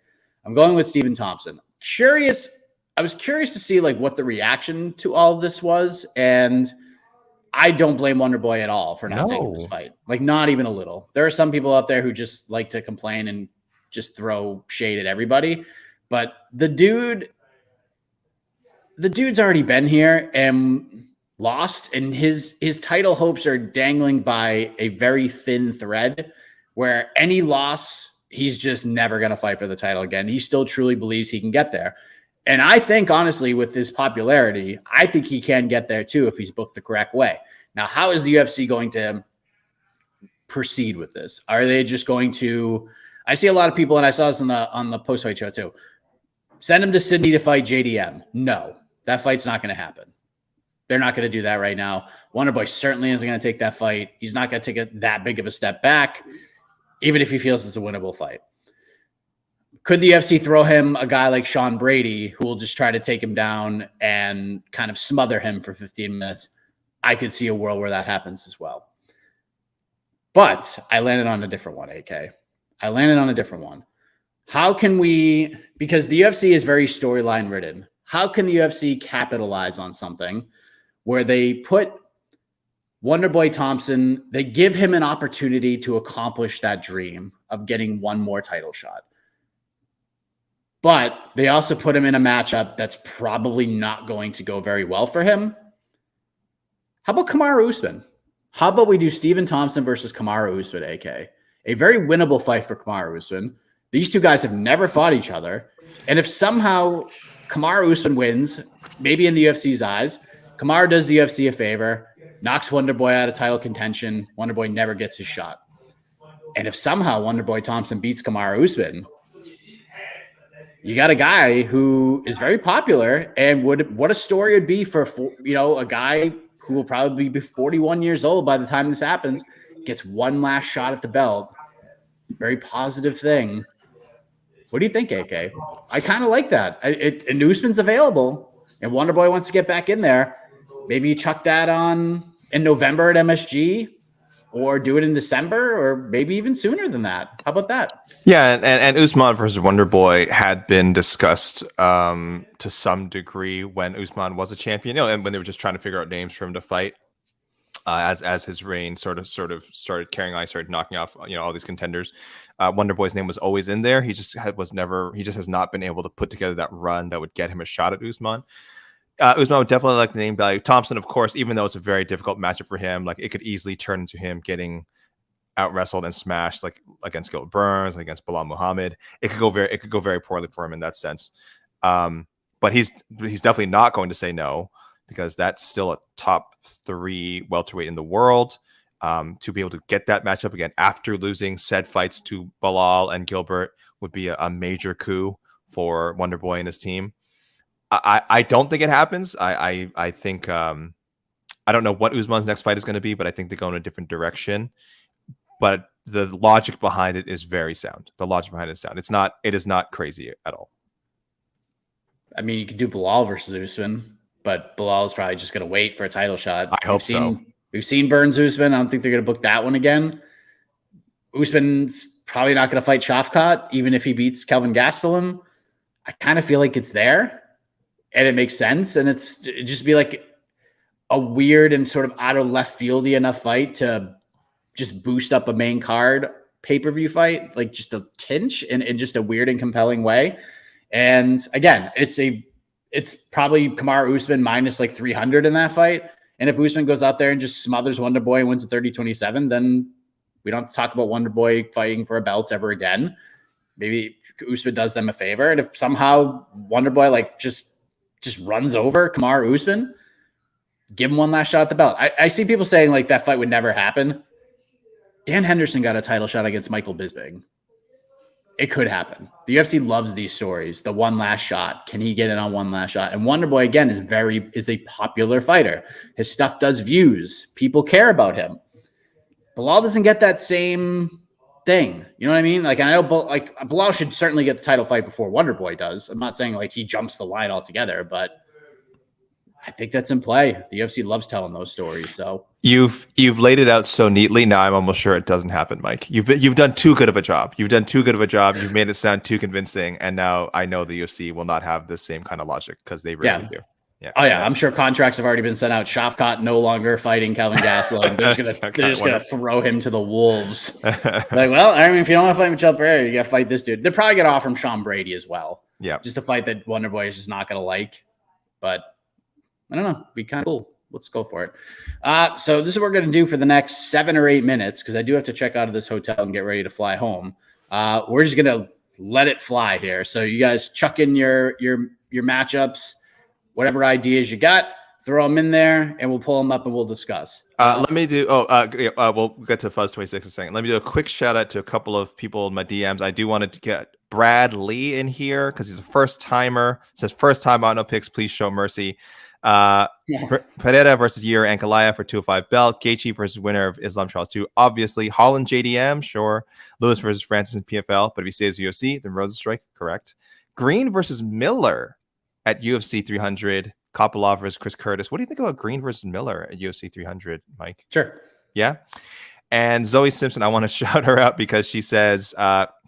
I'm going with Stephen Thompson. I was curious to see like what the reaction to all of this was, and I don't blame Wonderboy at all for not taking this fight. Like, not even a little. There are some people out there who just like to complain and just throw shade at everybody. But the dude's already been here and lost, and his title hopes are dangling by a very thin thread where any loss, he's just never going to fight for the title again. He still truly believes he can get there. And I think, honestly, with his popularity, I think he can get there too if he's booked the correct way. Now, how is the UFC going to proceed with this? Are they just going to... I see a lot of people, and I saw this on the post-fight show too, send him to Sydney to fight JDM. No, that fight's not going to happen. They're not going to do that right now. Wonderboy certainly isn't going to take that fight. He's not going to take that big of a step back, even if he feels it's a winnable fight. Could the UFC throw him a guy like Sean Brady, who will just try to take him down and kind of smother him for 15 minutes? I could see a world where that happens as well. But I landed on a different one, AK. I landed on a different one. How can we, because the UFC is very storyline ridden, how can the UFC capitalize on something where they put Wonderboy Thompson, they give him an opportunity to accomplish that dream of getting one more title shot? But they also put him in a matchup that's probably not going to go very well for him. How about Kamaru Usman? How about we do Stephen Thompson versus Kamaru Usman, AK? A very winnable fight for Kamaru Usman. These two guys have never fought each other. And if somehow Kamaru Usman wins, maybe in the UFC's eyes, Kamaru does the UFC a favor, knocks Wonderboy out of title contention. Wonderboy never gets his shot. And if somehow Wonderboy Thompson beats Kamaru Usman, you got a guy who is very popular, and what a story it would be for a guy who will probably be 41 years old by the time this happens, gets one last shot at the belt. Very positive thing. What do you think, AK? I kind of like that. And Usman's available, and Wonderboy wants to get back in there. Maybe you chuck that on in November at MSG, or do it in December, or maybe even sooner than that. How about that? Yeah, and Usman versus Wonderboy had been discussed to some degree when Usman was a champion, and when they were just trying to figure out names for him to fight. As his reign sort of started carrying on, started knocking off all these contenders. Wonderboy's name was always in there. He just has not been able to put together that run that would get him a shot at Usman. Usman would definitely like the name value. Thompson, of course, even though it's a very difficult matchup for him, like it could easily turn into him getting out wrestled and smashed, like against Gilbert Burns, like against Bilal Muhammad. It could go very poorly for him in that sense. But he's definitely not going to say no, because that's still a top 3 welterweight in the world. To be able to get that matchup again after losing said fights to Bilal and Gilbert would be a major coup for Wonderboy and his team. I don't think it happens. I think I don't know what Usman's next fight is going to be, but I think they go in a different direction. But the logic behind it is very sound. The logic behind it is sound. It is not crazy at all. I mean, you could do Bilal versus Usman, but Bilal is probably just going to wait for a title shot. I hope so. We've seen Burns Usman. I don't think they're going to book that one again. Usman's probably not going to fight Shavkat, even if he beats Kelvin Gastelum. I kind of feel like it's there and it makes sense. And it'd just be like a weird and sort of out of left fieldy enough fight to just boost up a main card pay-per-view fight, like just a tinge in just a weird and compelling way. And again, it's probably Kamaru Usman minus like 300 in that fight. And if Usman goes out there and just smothers Wonderboy and wins at 30-27, then we don't have to talk about Wonderboy fighting for a belt ever again. Maybe Usman does them a favor. And if somehow Wonderboy like just runs over Kamaru Usman, give him one last shot at the belt. I see people saying like that fight would never happen. Dan Henderson got a title shot against Michael Bisping. It could happen. The UFC loves these stories. The one last shot. Can he get in on one last shot? And Wonderboy, again, is a popular fighter. His stuff does views. People care about him. Bilal doesn't get that same thing. You know what I mean? Like, I know Bilal should certainly get the title fight before Wonderboy does. I'm not saying like he jumps the line altogether, but I think that's in play. The UFC loves telling those stories. So you've laid it out so neatly. Now I'm almost sure it doesn't happen, Mike. You've done too good of a job. You've made it sound too convincing. And now I know the UFC will not have the same kind of logic because they really do. Yeah. Oh yeah, I'm sure contracts have already been sent out. Shavkat no longer fighting Kelvin Gastelum. They're just gonna throw him to the wolves. Like, well, I mean, if you don't want to fight Michelle Pereira, you gotta fight this dude. They're probably gonna offer him Sean Brady as well. Yeah, just a fight that Wonderboy is just not gonna like. But I don't know. Be kind of cool. Let's go for it. So this is what we're going to do for the next 7 or 8 minutes, because I do have to check out of this hotel and get ready to fly home. We're just going to let it fly here. So you guys chuck in your matchups, whatever ideas you got, throw them in there, and we'll pull them up and we'll discuss. Let me do. We'll get to Fuzz 26 in a second. Let me do a quick shout out to a couple of people in my DMs. I do want to get Brad Lee in here because he's a first timer. Says first time on no picks. Please show mercy. Pereira versus Yair Ankalaev for 205 belt. Gaethje versus winner of Islam Charles 2. Obviously, Holland JDM, sure. Lewis versus Francis in PFL. But if he says UFC, then Rosenstrike, correct. Green versus Miller at UFC 300. Kopylov versus Chris Curtis. What do you think about Green versus Miller at UFC 300, Mike? Sure. Yeah. And Zoe Simpson, I want to shout her out because she says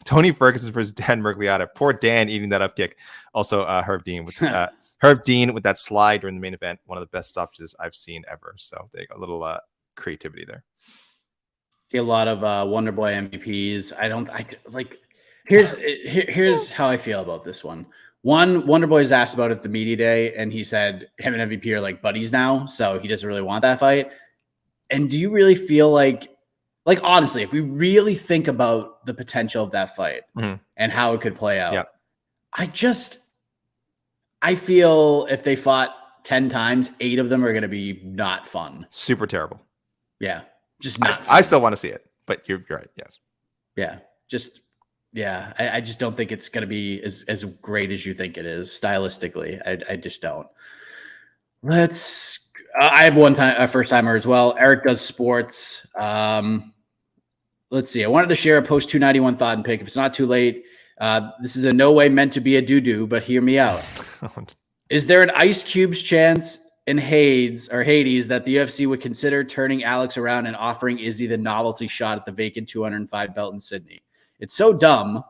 Tony Ferguson versus Dan Mergliata. Poor Dan eating that up kick. Also, Herb Dean with that slide during the main event, one of the best stoppages I've seen ever. So there you go, a little creativity there. See a lot of Wonderboy MVPs. Here's how I feel about this one. One, Wonderboy's asked about it at the media day, and he said him and MVP are like buddies now, so he doesn't really want that fight. And do you really feel like honestly, if we really think about the potential of that fight and how it could play out, I feel if they fought 10 times, 8 of them are going to be not fun. Super terrible. Yeah. Just not I still want to see it, but you're right. Yes. Yeah. I just don't think it's going to be as great as you think it is stylistically. I just don't. I have a first timer as well. Eric Does Sports. Let's see. I wanted to share a post 291 thought and pick. If it's not too late, this is in no way meant to be a doo-doo, but hear me out. Is there an Ice Cube's chance in Hades that the UFC would consider turning Alex around and offering Izzy the novelty shot at the vacant 205 belt in Sydney? It's so dumb,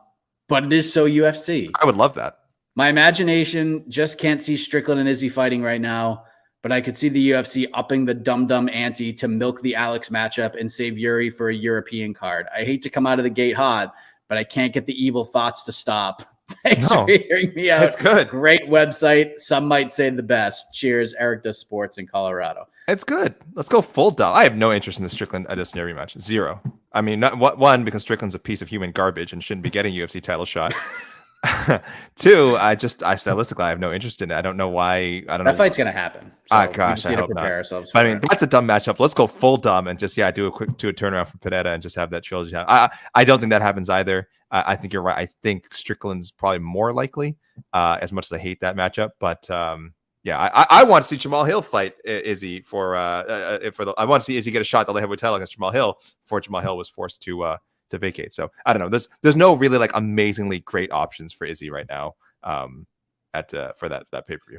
but it is so UFC. I would love that. My imagination just can't see Strickland and Izzy fighting right now, but I could see the UFC upping the dumb ante to milk the Alex matchup and save Yuri for a European card. I hate to come out of the gate hot, but I can't get the evil thoughts to stop. Thanks for hearing me out. That's good. Great website. Some might say the best. Cheers, Eric Does Sports in Colorado. It's good. Let's go full dumb. I have no interest in the Strickland Adesanya rematch. Zero. I mean, one, because Strickland's a piece of human garbage and shouldn't be getting UFC title shot. 2, I stylistically I have no interest in it. I don't know why. That fight's gonna happen. So gosh, I hope prepare not. Ourselves but I mean, that's a dumb matchup. Let's go full dumb and just do a quick turnaround for Pereira and just have that trilogy. I don't think that happens either. I think you're right. I think Strickland's probably more likely. As much as I hate that matchup, but I want to see Jamal Hill fight Izzy I want to see Izzy get a shot at the heavyweight title against Jamal Hill before Jamal Hill was forced to vacate. So I don't know. There's no really amazingly great options for Izzy right now for that pay-per-view.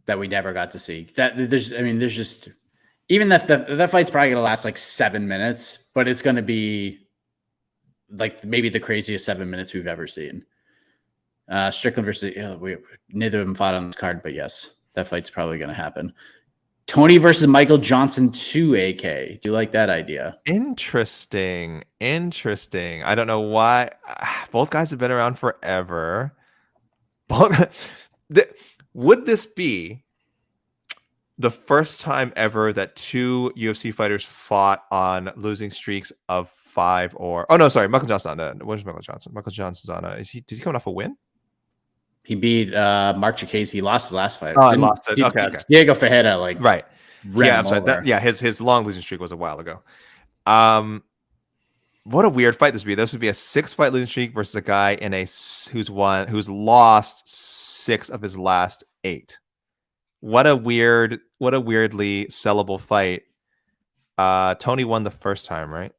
that we never got to see. There's just even that fight's probably gonna last like 7 minutes, but it's gonna be like maybe the craziest 7 minutes we've ever seen. Strickland versus neither of them fought on this card, but yes, that fight's probably gonna happen. Tony versus Michael Johnson 2 AK. Do you like that idea? Interesting. I don't know why. Both guys have been around forever. Would this be the first time ever that two UFC fighters fought on losing streaks of 5 or... Oh, no, sorry. Michael Johnson. Where's Michael Johnson? Michael Johnson's on a... Did he come off a win? He beat Mark Chiesa. He lost his last fight. Oh, I lost it. Okay. Diego Ferreira, right. Yeah, I'm sorry. Yeah, his long losing streak was a while ago. What a weird fight this would be. This would be a 6-fight losing streak versus a guy who's lost 6 of his last 8. What a weirdly sellable fight. Tony won the first time, right?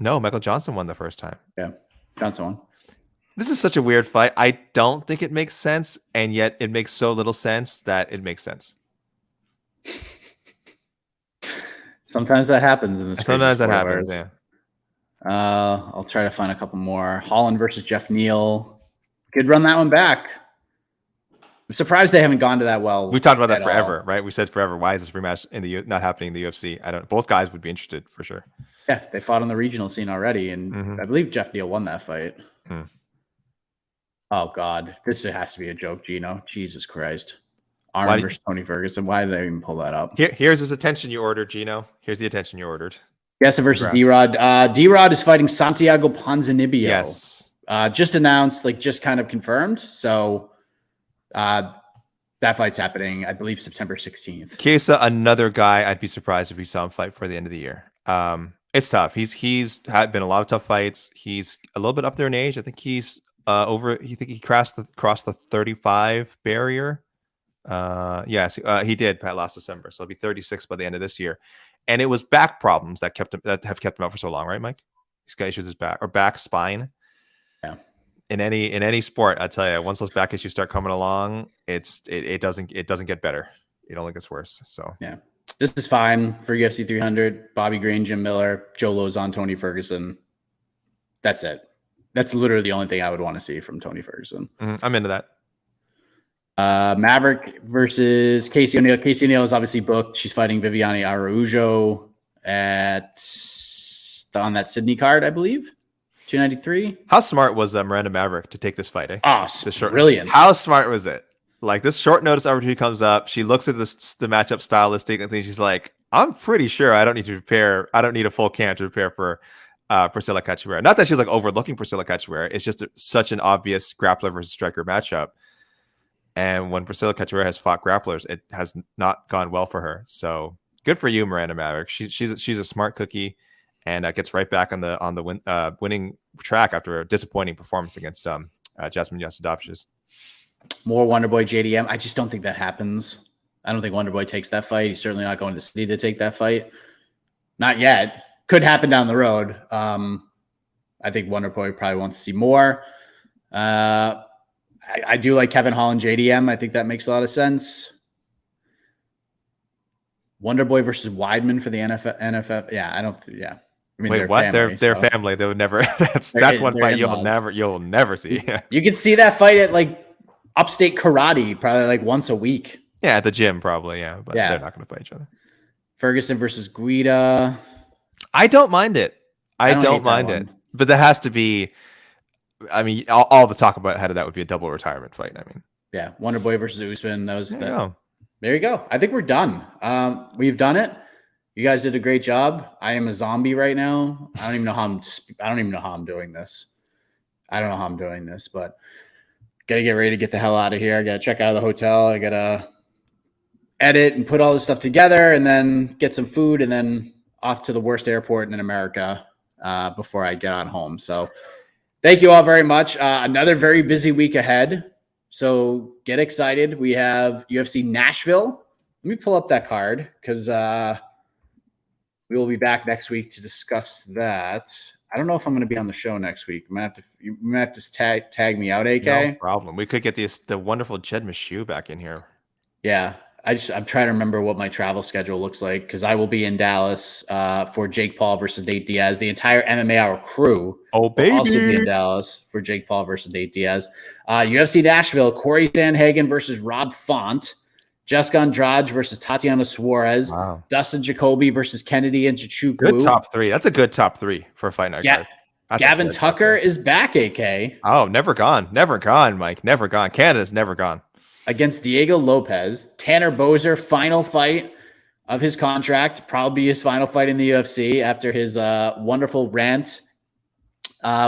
No, Michael Johnson won the first time. Yeah, Johnson won. This is such a weird fight. I don't think it makes sense, and yet it makes so little sense that it makes sense. Sometimes that happens in this. Sometimes that happens. Yeah. I'll try to find a couple more. Holland versus Jeff Neal. Could run that one back. I'm surprised they haven't gone to that well. We talked about that forever, right? We said forever. Why is this rematch not happening in the UFC? Both guys would be interested for sure. Yeah, they fought on the regional scene already, and I believe Jeff Neal won that fight. Oh God, this has to be a joke, Gino. Jesus Christ. Arn versus Tony Ferguson. Why did I even pull that up? Here's his attention you ordered, Gino. Here's the attention you ordered. Gaethje versus D-Rod. D-Rod is fighting Santiago Ponzinibbio. Yes. Just announced, just kind of confirmed. So that fight's happening, I believe, September 16th. Chiesa, another guy I'd be surprised if we saw him fight for the end of the year. It's tough. He's had been a lot of tough fights. He's a little bit up there in age. I think he's he crossed the 35 barrier. Yes, he did last December, so he'll be 36 by the end of this year. And it was back problems that have kept him out for so long, right, Mike? He's got issues with his back, spine. Yeah. In any sport, I tell you, once those back issues start coming along, it doesn't get better. It only gets worse. So yeah, this is fine for UFC 300. Bobby Green, Jim Miller, Joe Lozon, Tony Ferguson. That's it. That's literally the only thing I would want to see from Tony Ferguson. I'm into that. Maverick versus Casey O'Neill. Casey O'Neill is obviously booked. She's fighting Viviane Araújo on that Sydney card, I believe. 293. How smart was Miranda Maverick to take this fight? Oh, brilliant. How smart was it? Like, this short notice opportunity comes up. She looks at the matchup stylistic and she's like, I'm pretty sure I don't need to prepare. I don't need a full camp to prepare for Priscilla Cachoeira. Not that she's overlooking Priscilla Cachoeira. It's just such an obvious grappler versus striker matchup. And when Priscilla Cachoeira has fought grapplers, it has not gone well for her. So good for you, Miranda Maverick. She's a smart cookie, and gets right back on the winning track after a disappointing performance against Jasmine Jasudavicius. More Wonderboy JDM. I just don't think that happens. I don't think Wonderboy takes that fight. He's certainly not going to the city to take that fight. Not yet. Could happen down the road. I think Wonderboy probably wants to see more. I do like Kevin Holland JDM. I think that makes a lot of sense. Wonderboy versus Weidman for the NFL. Yeah, I don't. Yeah. I mean, wait, what? Family, they're family. They would never. That's one fight you'll never see. You could see that fight at upstate karate, probably once a week. Yeah, at the gym, probably. Yeah, but they're not going to fight each other. Ferguson versus Guida. I don't mind it. I don't mind it, but that has to be. I mean, all the talk about ahead of that would be a double retirement fight. I mean, yeah, Wonderboy versus Usman. That was there you go. I think we're done. We've done it. You guys did a great job. I am a zombie right now. I don't even know how I'm doing this. I don't know how I'm doing this, but gotta get ready to get the hell out of here. I gotta check out of the hotel. I gotta edit and put all this stuff together, and then get some food, and then off to the worst airport in America before I get on home. So. Thank you all very much. Another very busy week ahead. So get excited. We have UFC Nashville. Let me pull up that card because we will be back next week to discuss that. I don't know if I'm going to be on the show next week. You might have to tag me out, AK. No problem. We could get the wonderful Jed Meshew back in here. Yeah. I'm trying to remember what my travel schedule looks like because I will be in Dallas for Jake Paul versus Nate Diaz. The entire MMA Hour crew will also be in Dallas for Jake Paul versus Nate Diaz. UFC Nashville, Corey Sandhagen versus Rob Font. Jessica Andrade versus Tatiana Suarez. Wow. Dustin Jacoby versus Kennedy and Nzechukwu. Good top 3. That's a good top 3 for a fight night. Yeah. Gavin Tucker is back, AK. Oh, never gone. Never gone, Mike. Never gone. Canada's never gone. Against Diego Lopez. Tanner Boser, final fight of his contract. Probably his final fight in the UFC after his wonderful rant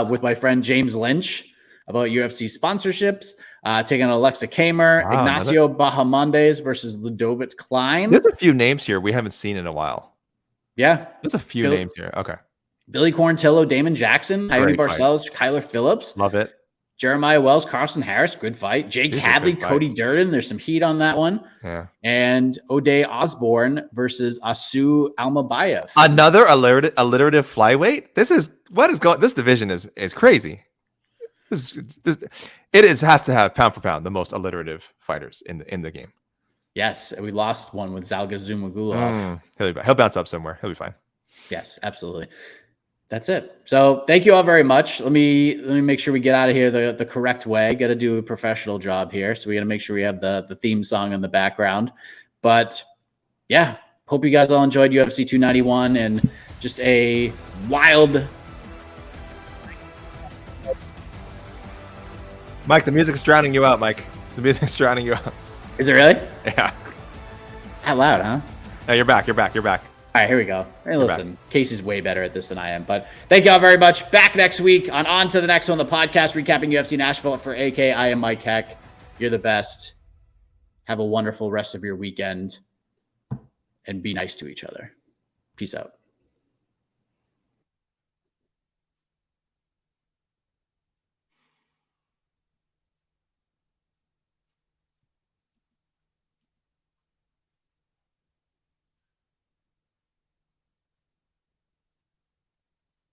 with my friend James Lynch about UFC sponsorships. Taking Alexa Kamer. Wow, Ignacio Bahamondes versus Ludovit Klein. There's a few names here we haven't seen in a while. Yeah. There's a few names here. Okay. Billy Quarantillo, Damon Jackson, Jaime Barcelos, Kyler Phillips. Love it. Jeremiah Wells, Carson Harris, good fight. Jake Hadley, Cody Durden. There's some heat on that one. Yeah. And O'Day Osborne versus Asu Almabayev. Another alliterative flyweight. This division is crazy. It has to have pound for pound the most alliterative fighters in the game. Yes, we lost one with Zalga Zumagulov. He'll bounce up somewhere. He'll be fine. Yes, absolutely. That's it. So thank you all very much. Let me make sure we get out of here the correct way. Got to do a professional job here. So we got to make sure we have the theme song in the background. But yeah, hope you guys all enjoyed UFC 291 and just a wild. Mike, the music's drowning you out, Mike. The music's drowning you out. Is it really? Yeah. That loud, huh? No, you're back. All right, here we go. Hey, listen, Casey's way better at this than I am. But thank y'all very much. Back next week on to the next one, the podcast recapping UFC Nashville. For AK, I am Mike Heck. You're the best. Have a wonderful rest of your weekend. And be nice to each other. Peace out.